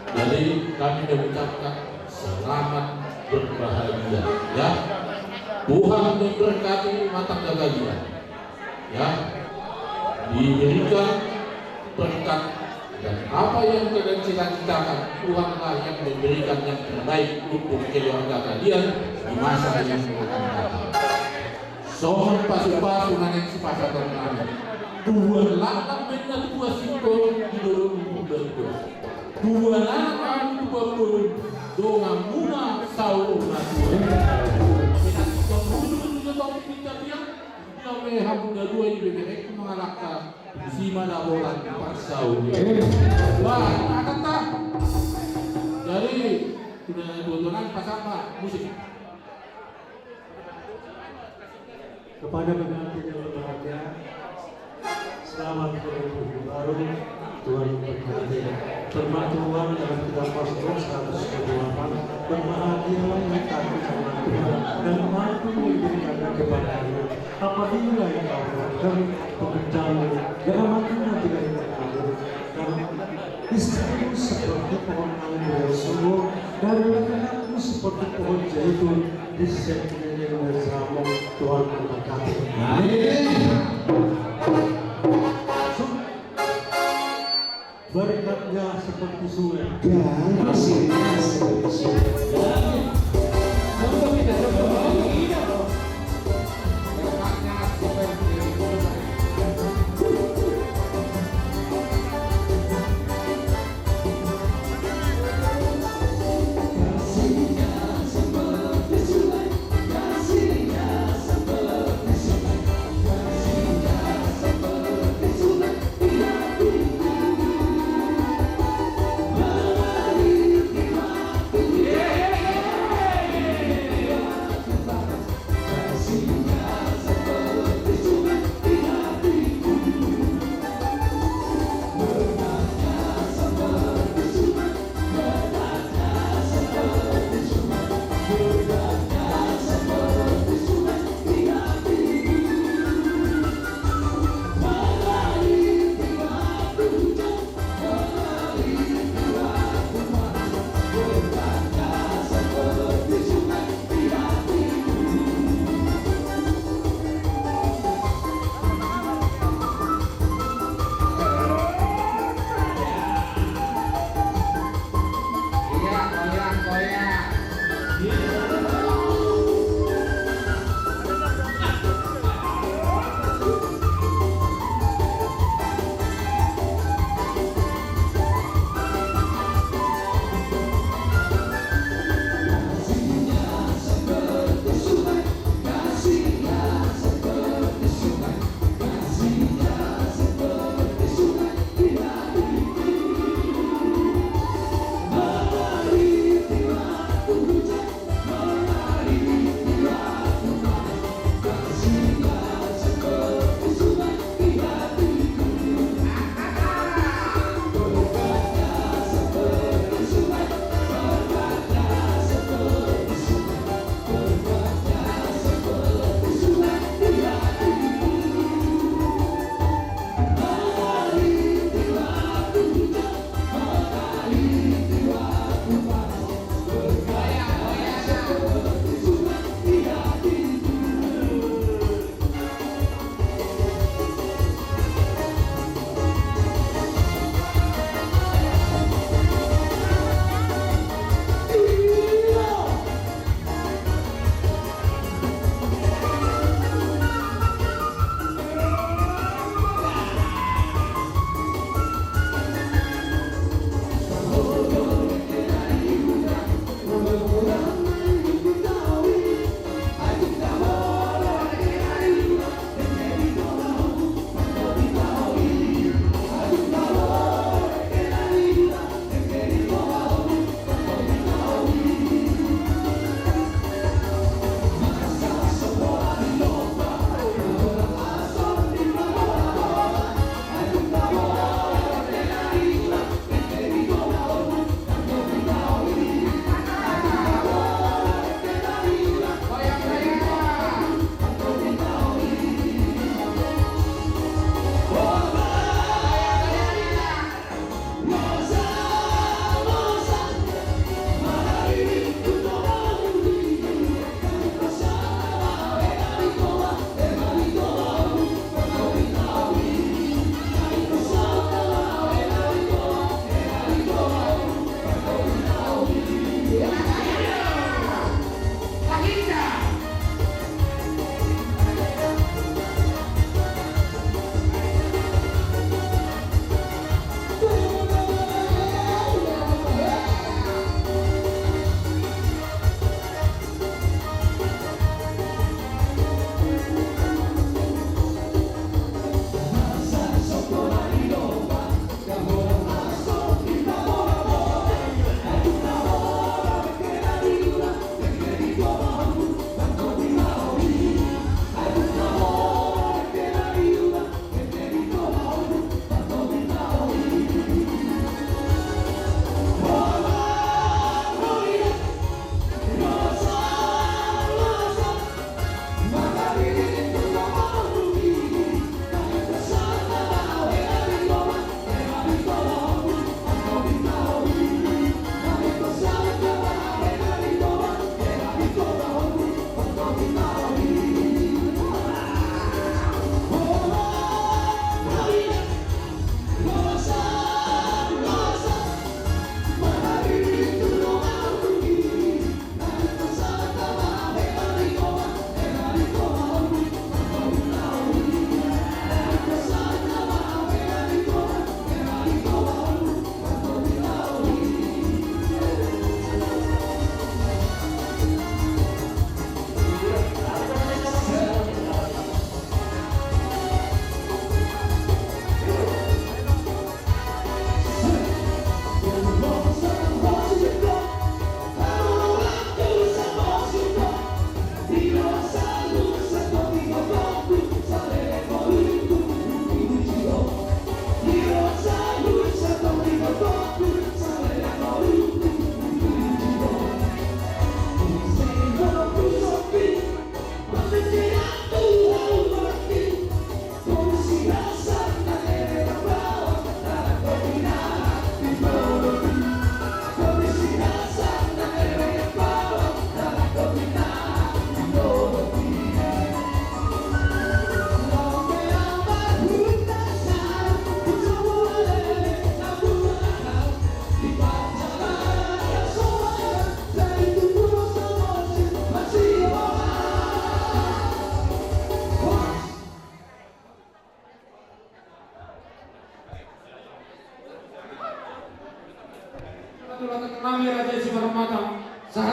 Jadi kami mengucapkan selamat berbahagia, ya. Tuhan memberkati rumah tangga kalian, ya, diberikan berkat dan apa yang kalian cita-citakan Tuhanlah yang memberikan yang terbaik untuk keluarga kalian di masa yang akan datang. Sohon pasu-pasu nangin si pasatan kami dua lakang benar dua singkong di dorong berdua dua lakang dua pun dongang muna saur natua. Kami hamda dua Saudi. Wah, akan tak. Jadi sudah tuntunan pasang Pak musik. Kepada pengantin yang berbahagia, selamat berhidup baru. Tuhan memberkati. Firman Tuhan dalam kitab Mazmur 128, berbahagialah yang takut akan Tuhan dan mampu memberikannya kepadanya. Apabila engkau beragam pekerjaanmu, jangan mati nanti dari berkalir. Dan istrimu seperti pohon anggur yang subur, dan anak-anakmu seperti pohon zaitun di sekeliling bersama. Tuhan memberkati. Berkatnya seperti sungai dan hasilnya seperti sungai. Untuk kita coba ini dong. Kasihnya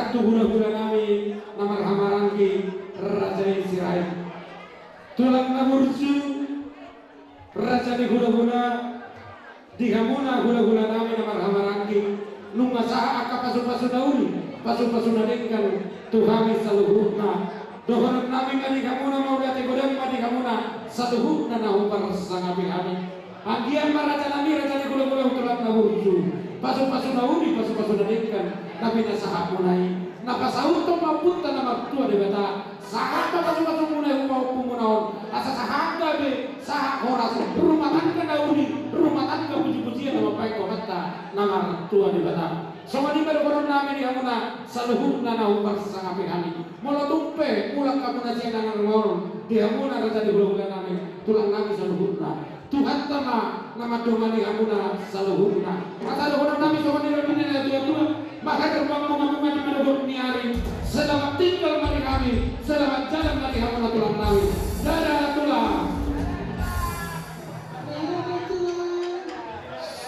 satu guna-guna nami namar hamarangi raja Sirai tulang namursu raja di guna-guna di hamuna guna-guna nami namar hamarangi nunga saha aka pasu-pasu dauni pasu-pasu nadengkan tuhami saluhurna dohonat nami kadi hamuna mau dati godam kadi hamuna saluhurna nahubar sangabi-abi agian maraja nami raja di guna-guna tulang namursu pasu-pasu dauni pasu-pasu nadengkan tapi nasaha mulai napasauto mapunta na magtua de bata saha pasu-pasu mulai upau pumunaon asa sahaga be saha oras rumah tangga dauni rumah tangga puji-pujian nama baik komata nama tua de bata sama di koron nami di hamuna saluhurna na upar sangapi hani mula tumpe pulang kapuna siya na ngawon di hamuna raja di bulan nami tulang nami saluhurna Tuhan tama nama domani hamuna saluhurna masa koron nami sama di dunia tua-tua maka gerbang bunga-bunga di meneguk niari selamat tinggal mari kami selamat jalan mari hamuna tulang nami dadah tulang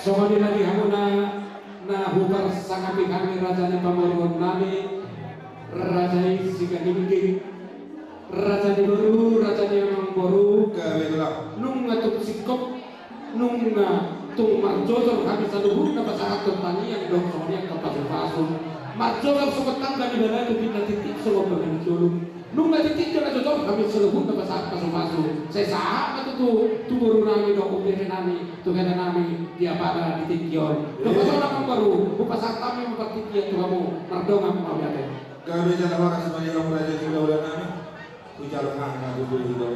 sama di lagi hamuna nah hukar sangapi kami rajanya pamorun nami raja siga tinggi raja di baru raja yang baru nung ngatuk sikop nung tung marjodor kami saluhur na pasahat tani yang dong soalnya yang tempat berpasung marjodor sobat tangga di bawah itu kita titik sobat bagian sulung nung titik jangan jodor kami saluhur na pasahat pasung saya saat itu tuh baru nami dong upirin nami tuh kena nami dia pada titik yon lepas orang baru pasahat kami mempertitik tuh kamu mardongan mau ya kami jangan makan sebanyak kamu raja juga udah nami ucapkan aku dulu juga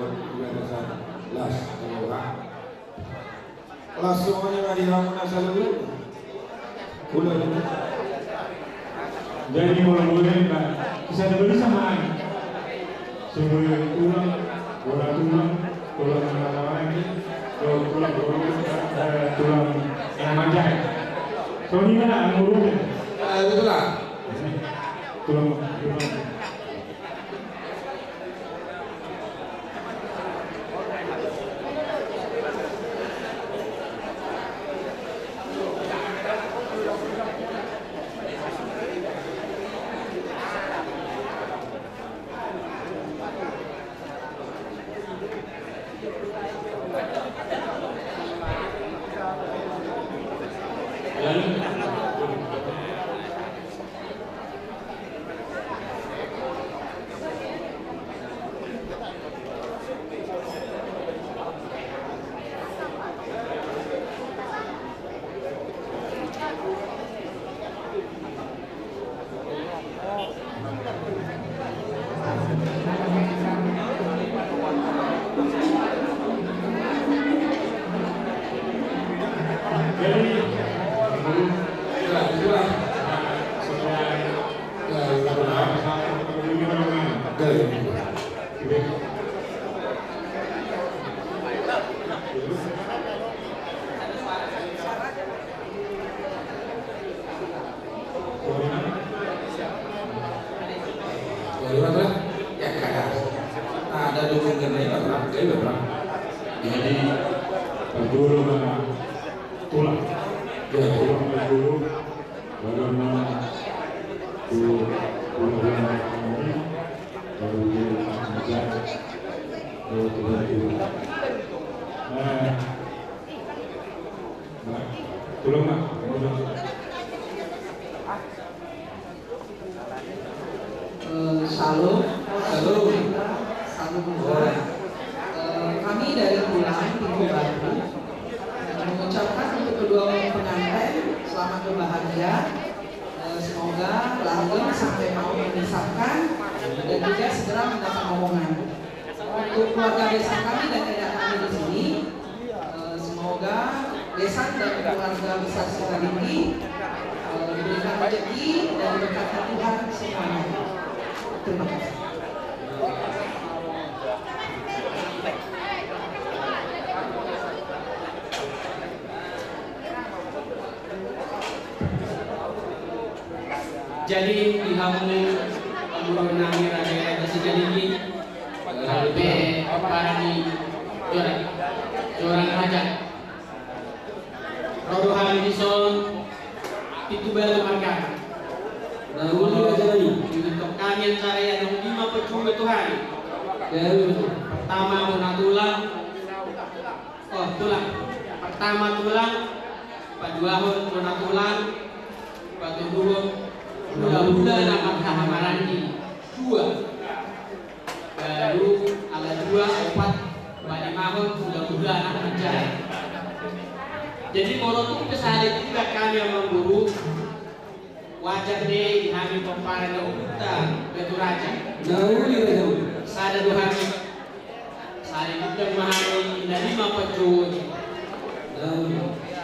dasar las orang langsung aja di hamuna saluhur udah Jadi mulai-mulai Mbak bisa dibeli sama sebelum tulang ini tulang yang manja. So ini mana angurnya? Betul lah. Tulang. Kami dari Pulang Pintu Batu mengucapkan untuk kedua pengantin selamat berbahagia, semoga langgeng sampai mau memisahkan dan juga segera mendapat omongan. Untuk keluarga besan kami dan tidak kami di sini, semoga besan dan keluarga besar Sikalinggi diberikan rezeki dan diberkati Tuhan semuanya. Terima kasih. Jadi dihamuni mengenangi raja Sikalinggi sampai para di orang raja Rodo Halidison itu bela marga Untuk kami yang karya yang 5 pejuang Tuhan. Pertama tulang. Pertama tulang. Paduahon tulang. Patuduhon bulan nama kahamarandi 2. Baru ala 2 4 Balimahon bulan anak menjaya. Jadi kalau itu kesalahan tidak kami yang memburu wajar deh kami pemparan kita betul raja. Sada duhami sari kita memahami dari 5 pejuang.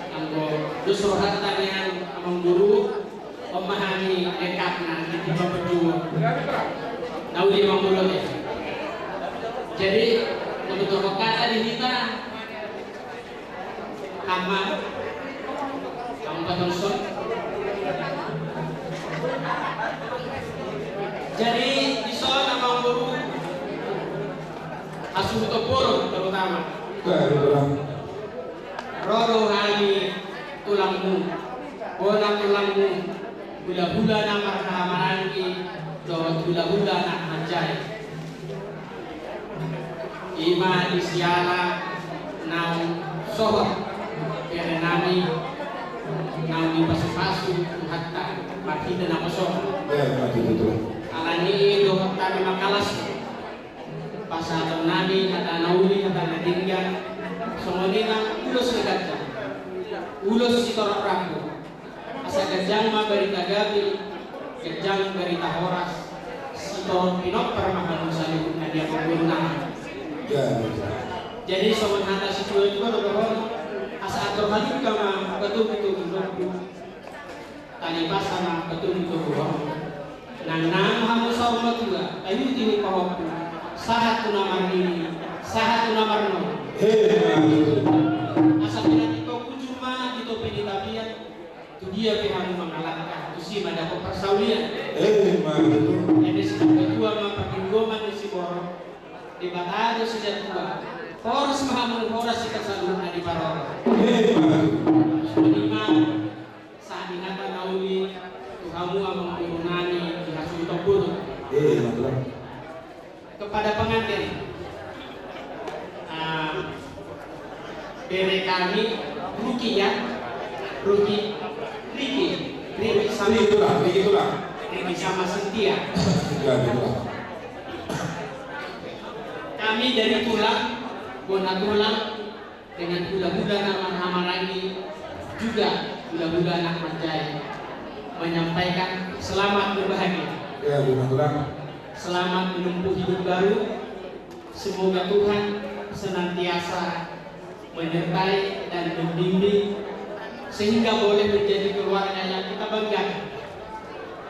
Anggo justru harta yang memburu memahami dekatnya di 5 pejuang. Tahu 50 ya. Jadi untuk kata di kita ama kamu patungson. Jadi di sana memburu asuh topur terutama. Roro hani tulangmu, bona tulangmu, gula-gula nama kahamaranki, gula-gula nak manjai. Ima disiala nau sohor, nami pasu-pasu hatta mati dan nama sohor. Alani dohot kami makalas pasal nami kata nauli kata nadinggan semuanya ulos negaja ulos si torak ragu asa gajang ma berita gabi gajang berita horas si torak pinok permahan salib nadia pembunuhan. Jadi sobat hata si tuan itu berdoa asa atur hati kama betul tani pasana betul nang hamu sama juga ayu tini pahok sahat tunamar ini sahat tunamar no asa pinati kau cuma itu penitapian tu dia pihak mengalahkan tu si madako persaulian ini sedang kedua ma pertinggoman di si borong di batado sejak tua horas mahamul horas si kesaluhan di paror lima saat ingatan nauli kamu amang turunani di hasil topur kepada pengantin bere kami Riki sama Cynthia kami dari tulang bona tulang dengan gula-gula nama lagi juga gula-gula anak manjai menyampaikan selamat berbahagia. Selamat menempuh hidup baru. Semoga Tuhan senantiasa menyertai dan membimbing sehingga boleh menjadi keluarga yang kita banggakan.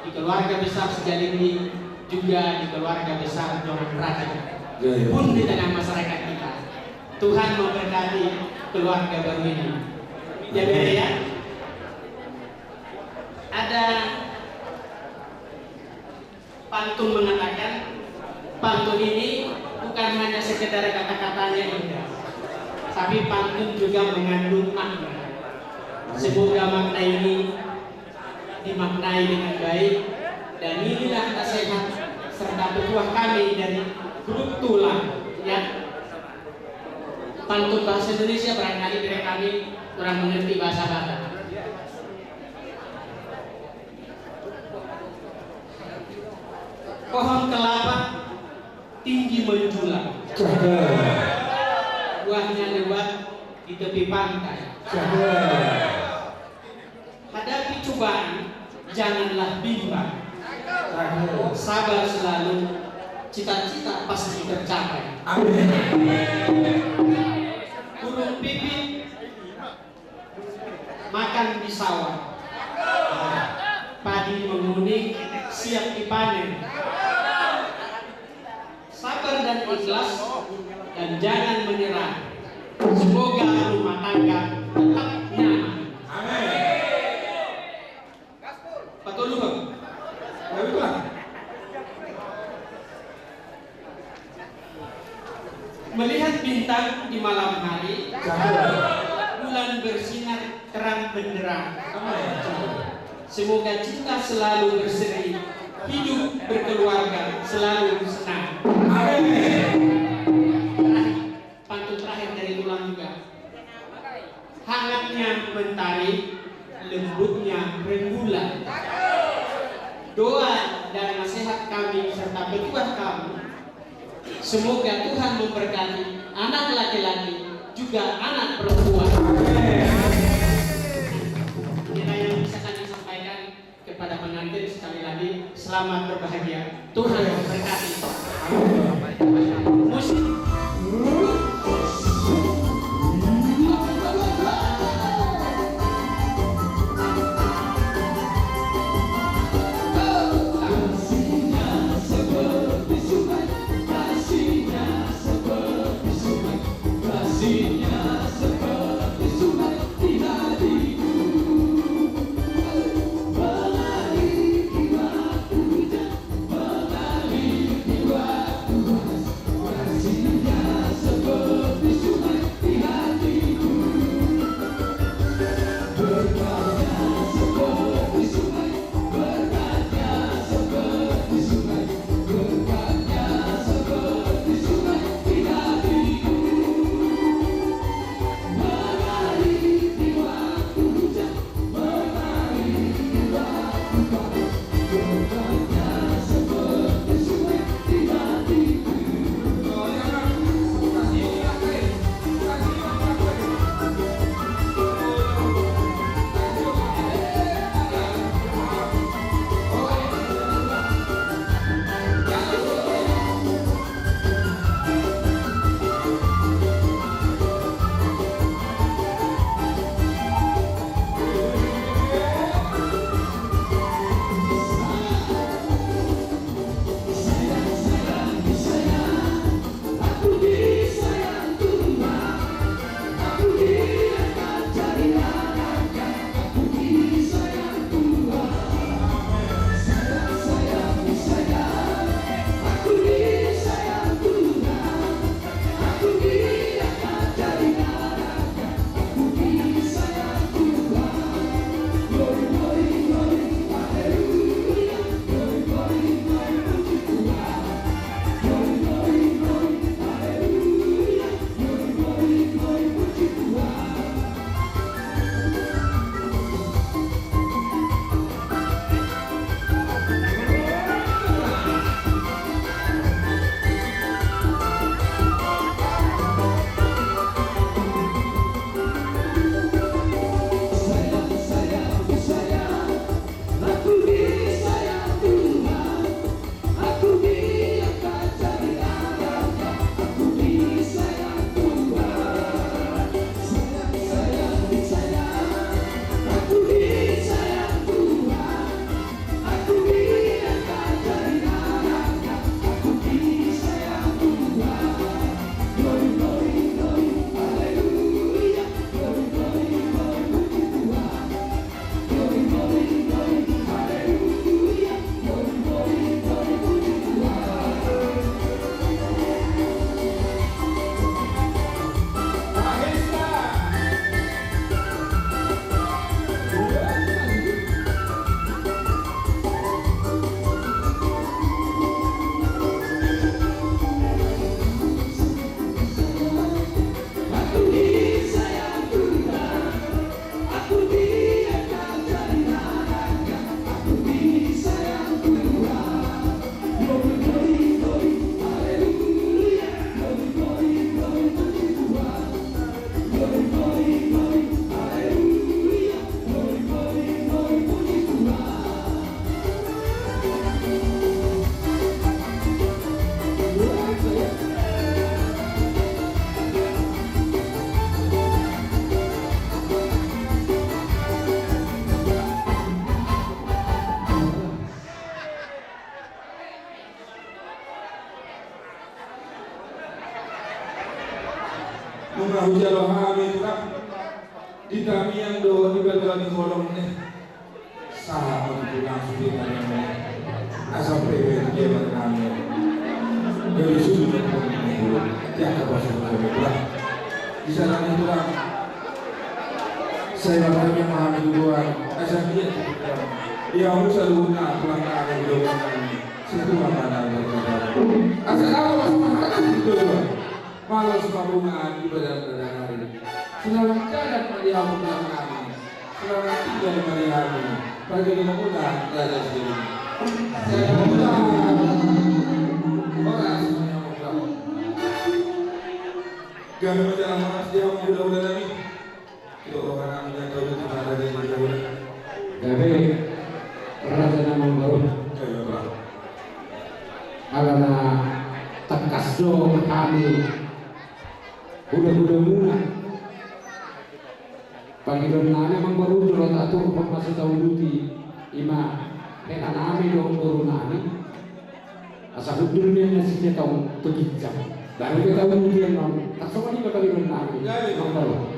Di keluarga besar Segalinggi juga di keluarga besar Joran Raja. Pun di tengah masyarakat kita. Tuhan memberkati keluarga baru ini. Jadi ya. Ada pantun mengatakan pantun ini bukan hanya sekedar kata-katanya indah, tapi pantun juga mengandung makna. Semoga makna ini dimaknai dengan baik dan inilah nasihat serta petuah kami dari grup tulang ya. Pantun bahasa Indonesia barangkali dari kami kurang mengerti bahasa Batak. Pohon kelapa tinggi menjulang, buahnya lewat di tepi pantai. Hadapi cobaan, janganlah bimbang. Sabar selalu, cita-cita pasti tercapai. Burung pipit makan di sawah, padi menguning siap dipanen. Sabar dan ikhlas dan jangan menyerah. Semoga rumah tangga tetap nyaman. Amin. Betul lupa? Betul. Melihat bintang di malam hari, bulan bersinar terang benderang. Semoga cinta selalu berseri, hidup berkeluarga selalu senang. Pantun terakhir dari tulang juga. Hangatnya mentari, lembutnya rembulan. Doa dan nasihat kami serta petuah kami, semoga Tuhan memberkati anak laki-laki juga anak perempuan. Inilah yang bisa kami sampaikan kepada pengantin. Sekali lagi selamat berbahagia, Tuhan memberkati. Musik. Hujalo hami tak di kami yang do di belakang kolong ni sama pulang sudah kami asal pribadi dia kami dari sudut yang apa sebab di sana itu lah Saya kami memahami Tuhan, asal dia tidak. Dia usah lunak pelanggaran dorongan setua mana berkata. Asal apa masyarakat itu malas pabungan di badan hari. Selalu jalan dia pelanggaran, selalu tinggal di hari. Bagi dia mudah ada sini. Saya mudah orang semuanya mudah. Jangan berjalan malas dia mudah-mudah lagi. Orang yang tahu di mana dia berada. Tapi raja nama baru. Alana tekas do kami. Udah muna. Panggilan nana mang baru dulu tak tahu masih tahu duti. Ima kena nami do baru nani. Asal dunia nasi tahu tegijam. Baru kita tahu dia nam. Tak semua ni panggilan nami. Mang baru.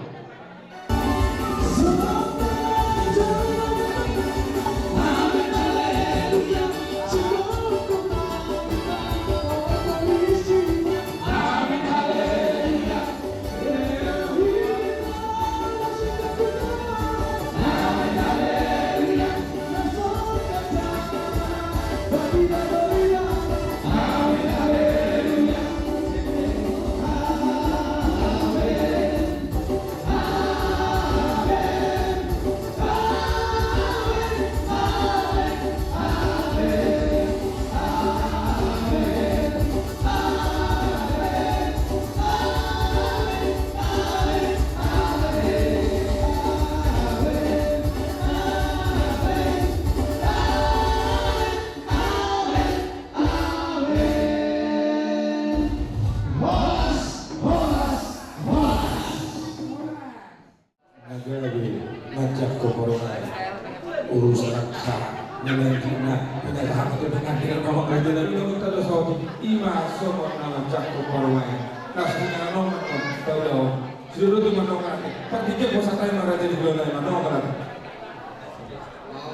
urusan hak melanjutkan penyerahan atau pengadilan kamu kerja dari itu kita dah soal ima semua nama cakap korban kasihnya nomor tahu seluruh tu mana orang pergi ke pusat yang ada di bulan lain mana orang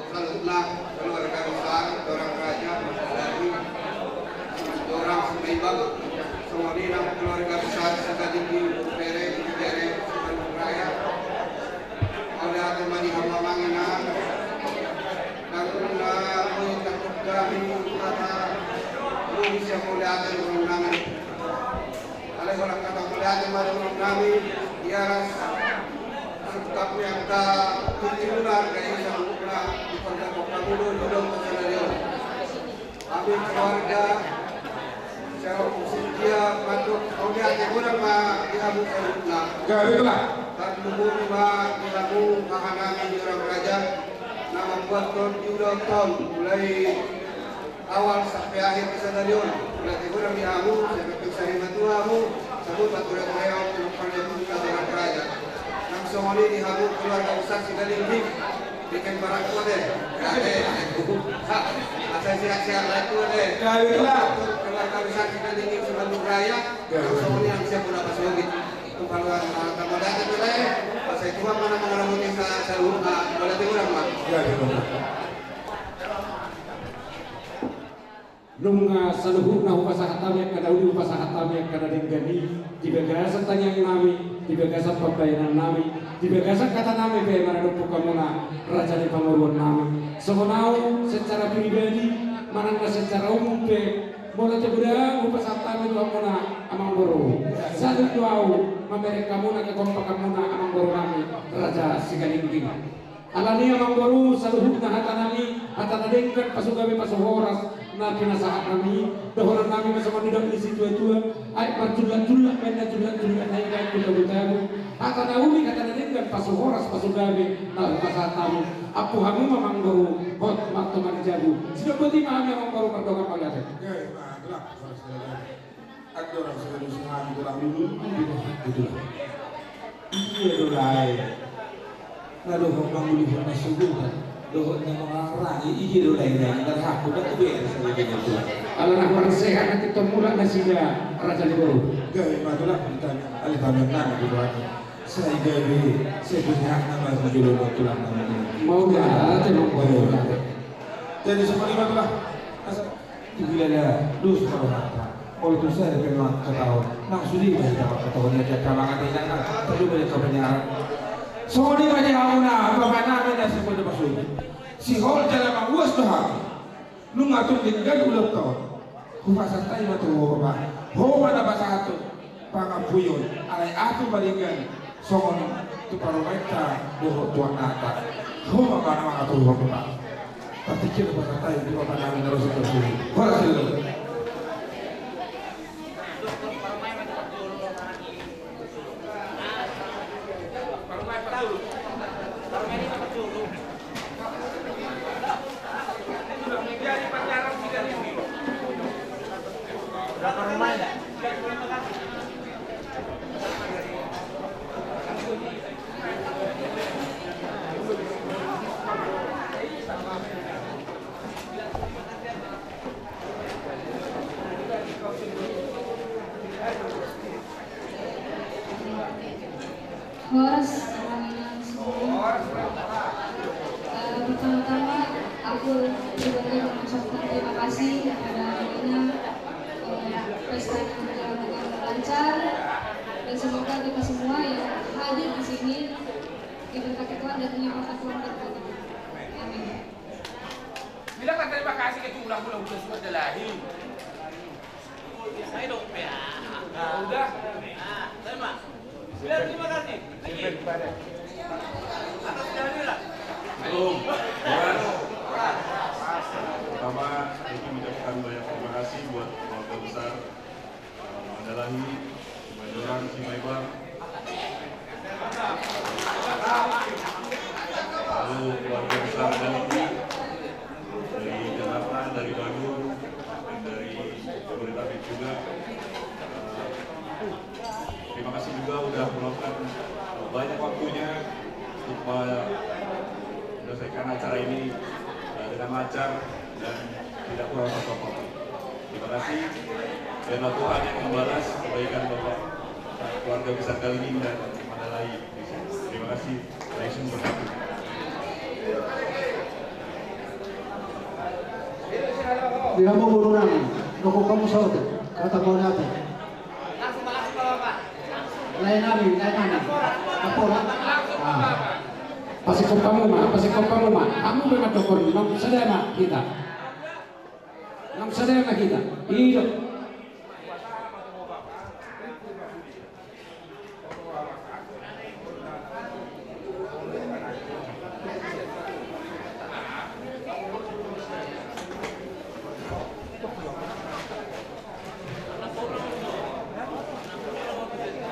Salutlah keluarga besar orang raja dari orang Sumbaibang semua ini nama keluarga besar sekali di Pere Bandung Raya oleh temani hamba manginan dan takut kami kata Indonesia muliakan undangan oleh orang kata muliakan orang kami ialah sikapnya kita keciluan kayak sanggulah di kota Mudo duduk kesalahan kami keluarga saya Sintia Matuk muliakan orang mah dihabu salutlah gawelah dan luhur mah dihabu kahanami di orang raja nama buat tahun mulai awal sampai akhir kesadaran berarti kurang dihabu sampai sehari tuamu sebut baturan saya untuk pandemi orang raja nam somali dihabu keluarga besar Sigalinggi bikin barang kode kade asal siap-siap lagi kode keluarga besar Sigalinggi Bandung Raya nam somali yang siap udah pas lagi keluar kemudian itu deh pas itu mana mengalami seluruh boleh diulang mah nunga saluhur na upasa hatami kada uli upasa hatami kada dinggani dibagasan tanyang nami dibagasan pembayaran nami dibagasan kata nami be maradok kamuna raja di panguruan nami semenau secara pribadi manangna secara umum be bola tebuda upasa hatami tu amuna amang boru sadut duau memberi kamuna ke kompak kamuna amang boru nami raja Sigalinggi alani amang boru saluhur na hatanami hatanadengkan pasugabe pasuhoras na pinasahat kami dahoran kami bersama tidak di situ ay parjulat-julat mena julat-julat naik kain kita-kita kata nauli kata nanti pasuhoras pasugabe na pasahat tamu apu hamu mamang baru hot waktu mari jabu sudah berarti mahami mamang baru perdoa pagate ada orang sekali senang tulang dulu itu iya dolai lalu orang beli masuk juga dohot na mga rani igiro lang yan darhako na kuber sa mga ganyan alam orang sehat nanti temula na sila raja libro gawin matulak alitamang na dibuat sa igawi sa bunyak na magjulo ng tulang naman mau gak mau jadi semua lima tulah tigilala dus para kalau tu saya dengan ketahuan nang sudi dari ketahuan dia kalangan tidak perlu balik ke penyiaran Soni mani hauna bapana mena se pode pasu. Si hol jala ma uas doha. Nu ngatur tinggal ulah to. Ku pasantai matu ba. Ho mana basatu. Pangapuyon alai aku baringan songon tu parometa doho tuan nata. Ho makana mengatur ho ba. Patikir pasantai di bapana mena rosu pasu. Hola sila. Horas pertama-tama aku pribadi mengucapkan terima kasih kepada Amina. Pesta yang berjalan dengan lancar dan semoga kita semua yang hadir di sini diberkati Tuhan dan menyemangkan Tuhan berkati. Amin. Bilang kan terima kasih ke ulang-ulang udah semua dalahi. Ayo dong, ya. Nah, udah. Nah, terima. Bilang terima kasih. Atas kehadiran. Belum. Pertama, Ricky mengucapkan banyak terima kasih buat keluarga besar Mandalahi, Majoran, Simaibar. Lalu keluarga besar Daliki dari Jakarta, dari Bandung, dan dari Jabodetabek juga. Terima kasih juga udah meluangkan banyak waktunya untuk menyelesaikan acara ini dengan lancar dan tidak kurang apa-apa. Terima kasih. Biarlah Tuhan yang membalas kebaikan Bapak keluarga besar Galingin dan Mandalahi. Terima kasih. Langsung berkati. Dia mau urunan, nukuk kamu saud, kata mau natin. Langsung makasih Bapak. Lain namin. Kapora. Pasik kamu mah. Kamu memang dokter, memang sederhana kita. Memang sederhana kita. Hidup.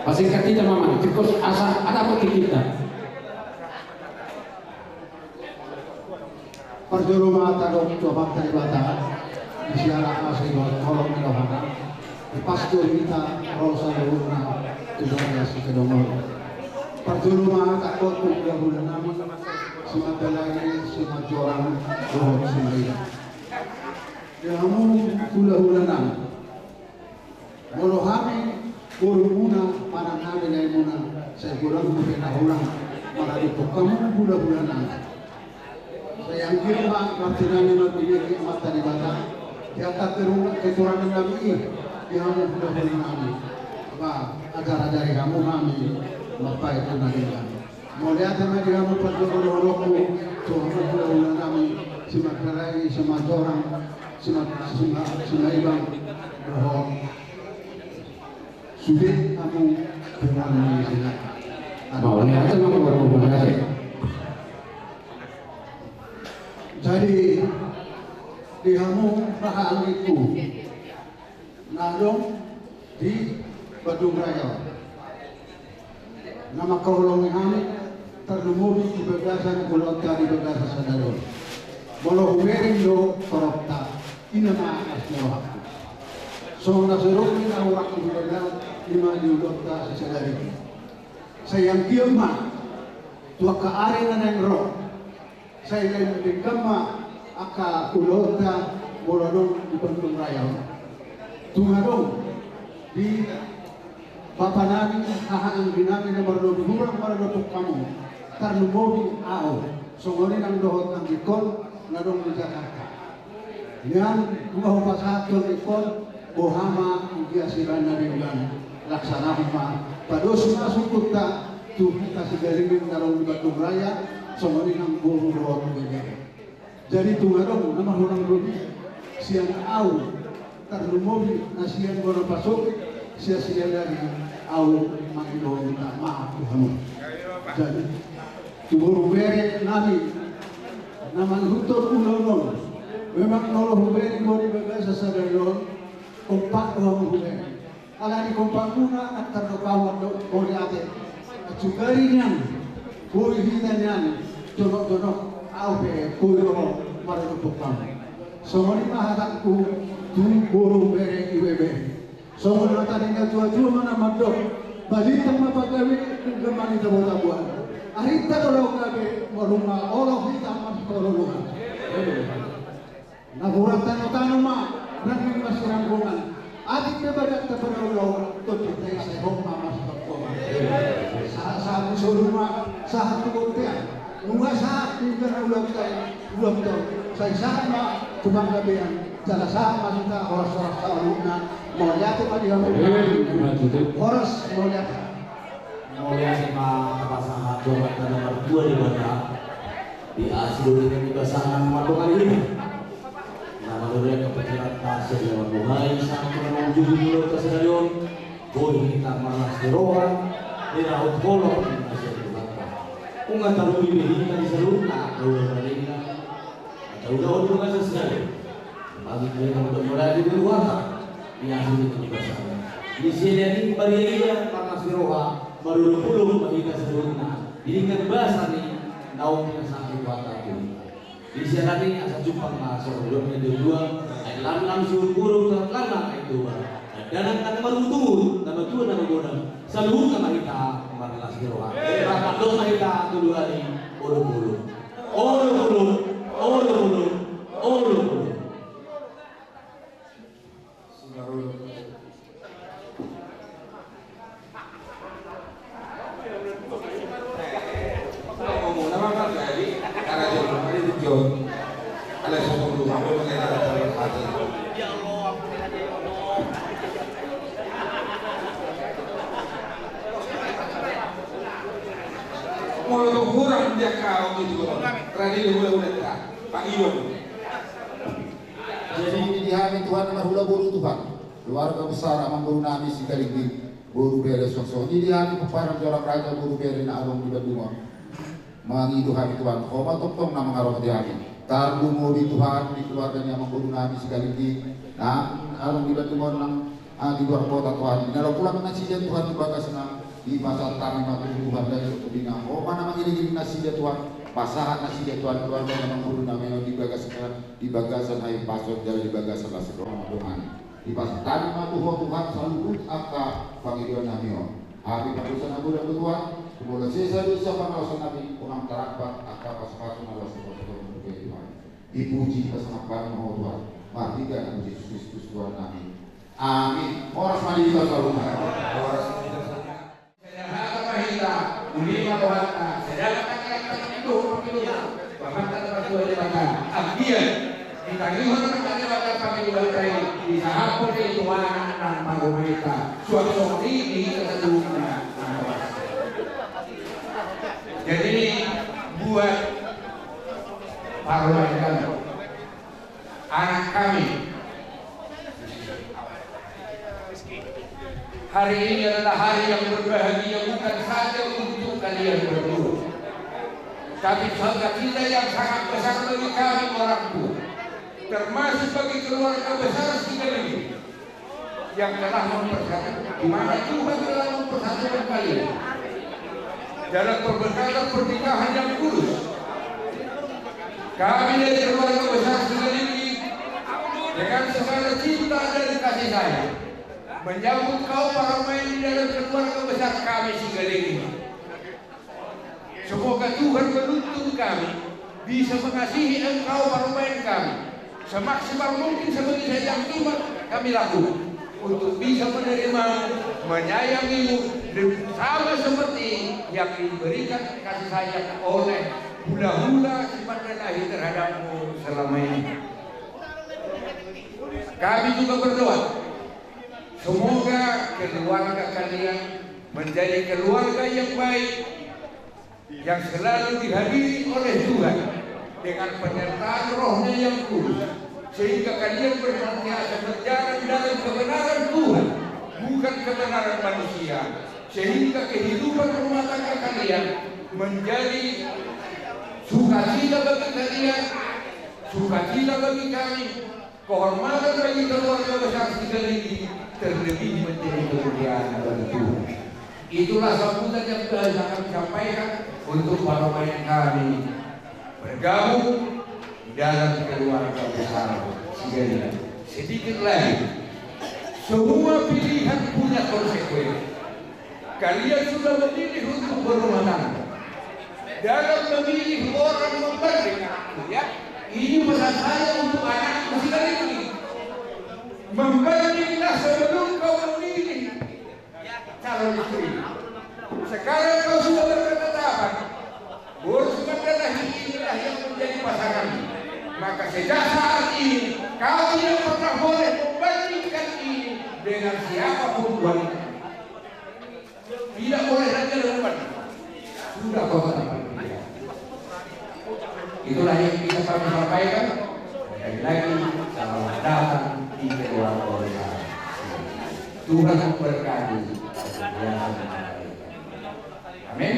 Pasingkat kita mama, terus asa ada apa kita? Perjuru mata dong coba teribata di siara asli tolong dilakukan. Pastor kita rosa luna kedua si kedongol. Perjuru mata takut bulan nama si mata lagi si majoran dohor sendiri. Kamu bulan nama. Walau kami guru muna para nabi dan muna saya kurang mungkin ulang malah itu kamu bulan nama. Yang kira martinanya nabi mata di bata yang tak keturunan nabi yang sudah bernama apa ajar-ajari kamu kami apa itu nabi kami mau lihat sama dia kamu perjuangan roku Tuhan sudah kami simak-simak sama orang simak ibang bohong sudah kamu berani di sini mau lihat sama orang aja. Jadi di kamu bahan itu nadong di Badung Raya. Nama kolong kami terlumuri di bagasan kulota di bagasan sadaro. Walau huwerin do korokta inama asmoro hakku. So nasurumi na orang kumbela lima di ulota sadari. Sayang kiamah tua kaari na neng roh. Saya lain dikama aka ulota borodong di Bandung Raya. Tungadong di Bapak namin hahaan ginami na marlubhurang marlubhuk kamu tarlumobi ao songonin ang dohot ang ikon na dong di Jakarta. Yan kumahupasaton ikon bohama ang kiasiran na ringan laksanahuma pados masukutta Tuhan kasih garingin tarong di Batu Raya, somari nang buru doang begini. Jadi Tuhan dong, nama orang Robi, siang au, karena mobil nasian gora pasok, sia-sia dari au makin doang minta maaf Tuhan. Jadi Tuburu bere nami, nama hutor unolong, memang nolong bere mori bagasa sadarion, kompak doang bere. Ala di kompak muna antar kawan do kori ate, acugarinya, koi hitannya, donok-donok, au be koi donok, maru pokam. Somoni mahatakku, Tuburu bere iwebe. Somoni tadinya tua-tua mana mandok, balitang mapagawi gemani tabuan. Arita kalau kabe warunga orang hitam mas kalau naburan tano ma nanging mas rangkungan adik na bagat na panulaw tutup tayo sa homa mas kapko sa suruma sa hatukuntian nunga sa tinggal na ulang tayo sa isama tumanggabihan jala sama kita oras-oras sa alumna mau lihat pa diha oras mau lihat Mulia sama pasangan Bapak nomor 2 di mana di Asli ini pasangan nomor kali ini. Nama dulu kepikiran kasih lewat bungai sampai menuju dulu ke stadion. Boy kita malas dirohan di raut kolom masih di belakang. Ungan taruh di kita di seruna dulu mereka. Udah bukan sesuai. Bagi mereka untuk mulai di luar di Asli ini pasangan. Di sini ini barinya panas dirohan. Baru 20 mahika sebelumnya diingat bahasa nih naum yang sangat kuat itu di sana nih asal jumpa masuk sebelumnya dua lam suruh burung terlama itu dan akan baru tunggu nama tua nama godam selalu nama kita kemarin lagi roh rapat dosa kita kedua nih ulu Jadi ini hari Tuhan marhula buru Tuhan keluarga besar amang buru nami sekaligus buru bere sosok ini hari peparang jorang raja buru bere na along di Bandung mangidu hari Tuhan koma tong nama ngarong di hari tarbu mo di Tuhan di keluarganya amang buru nami sekaligus nah along di Bandung nang di luar kota Tuhan kalau pulang nasihat Tuhan di bagas di pasar tanah matu Tuhan dari kebinang oh mana mengiri nasihat Tuhan pasahan nasihat Tuhan keluarga amang buru nami di bagasan air pasok dari bagasan lasro Tuhan di pasar tanah matu Tuhan selalu akka panggilan nami hari padusan aku dan Tuhan kemudian sisa dosa pangalasan nabi unang tarapat akka pas-pasun Allah subhanahu Tuhan dipuji kesenapan mau Tuhan martiga nabi Yesus Kristus Tuhan nabi amin oras mandi kita selalu oras kita ulima Tuhan sedang itu bahkan kata Tuhan dikatakan agian ditanggung oleh kata kami dibagai di sahapun itu anak dan magometa suatu ini keteduhan. Jadi buat parlemen anak kami hari ini adalah hari yang berbahagia bukan saja untuk kalian berdua tapi kita yang sangat besar bagi kami orang tua termasuk bagi keluarga besar sekali yang telah mempersatukan di mana Tuhan telah mempersatukan kalian dalam perbekalan pernikahan yang kudus. Kami dari keluarga besar sekali dengan segala cinta dan kasih sayang menyambut kau para main di dalam keluarga besar kami sekali ini. Semoga Tuhan menuntun kami bisa mengasihi engkau para main kami semaksimal mungkin sebagai yang kami lakukan untuk bisa menerima, menyayangimu sama seperti yang diberikan kasih sayang oleh hula-hula sifat ilahi terhadapmu selama ini. Kami juga berdoa semoga keluarga kalian menjadi keluarga yang baik, yang selalu dihadiri oleh Tuhan dengan penyertaan Roh-Nya yang kudus, sehingga kalian bersenantiasa berjalan dalam kebenaran Tuhan, bukan kebenaran manusia, sehingga kehidupan rumah tangga kalian menjadi sukacita bagi kalian, sukacita bagi kami, kehormatan bagi keluarga besar Sigal ini, terlebih menjadi kemuliaan bagi Tuhan. Itulah sambutan yang telah kami sampaikan untuk para pemain kami bergabung dalam keluarga besar Sigal ini. Sedikit lagi, semua pilihan punya konsekuensi. Kalian sudah memilih untuk berumah tangga. Dalam memilih orang memberi, ya, ini pesan saya untuk anak Sigal ini. Memberilah sebelum kau memilih calon istri. Sekarang kau sudah berketetapan, Boru adalah inilah yang menjadi pasangan. Maka sejak saat ini kau tidak pernah boleh membandingkan ini dengan siapapun wanita. Tidak boleh lagi lakukan. Sudah kau katakan. Itulah yang bisa kami sampaikan. Sekali lagi, selamat datang di keluarga besar. Tuhan memberkati. Amin.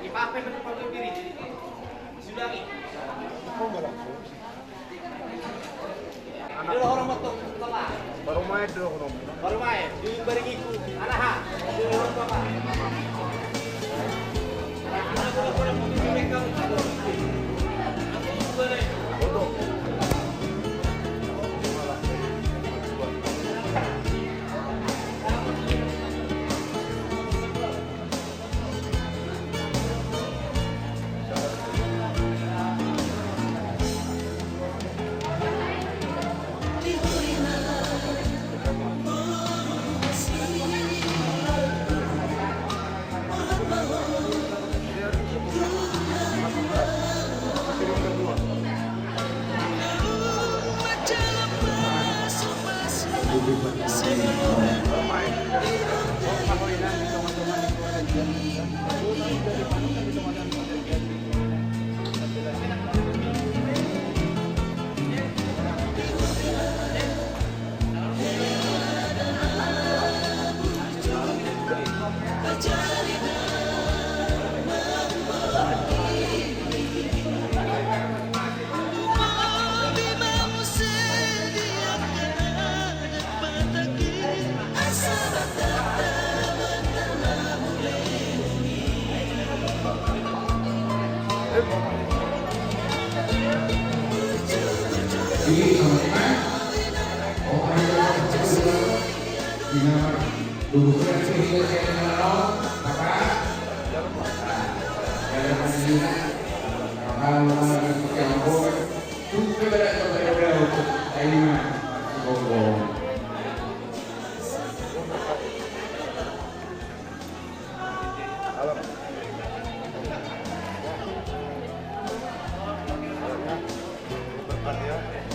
Ipape berpotong diri. Sudah ini. Dulu orang potong setelah. Baru main dulu. Baru main. Di bareng itu. Anaha. Dulu apa?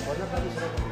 Banyak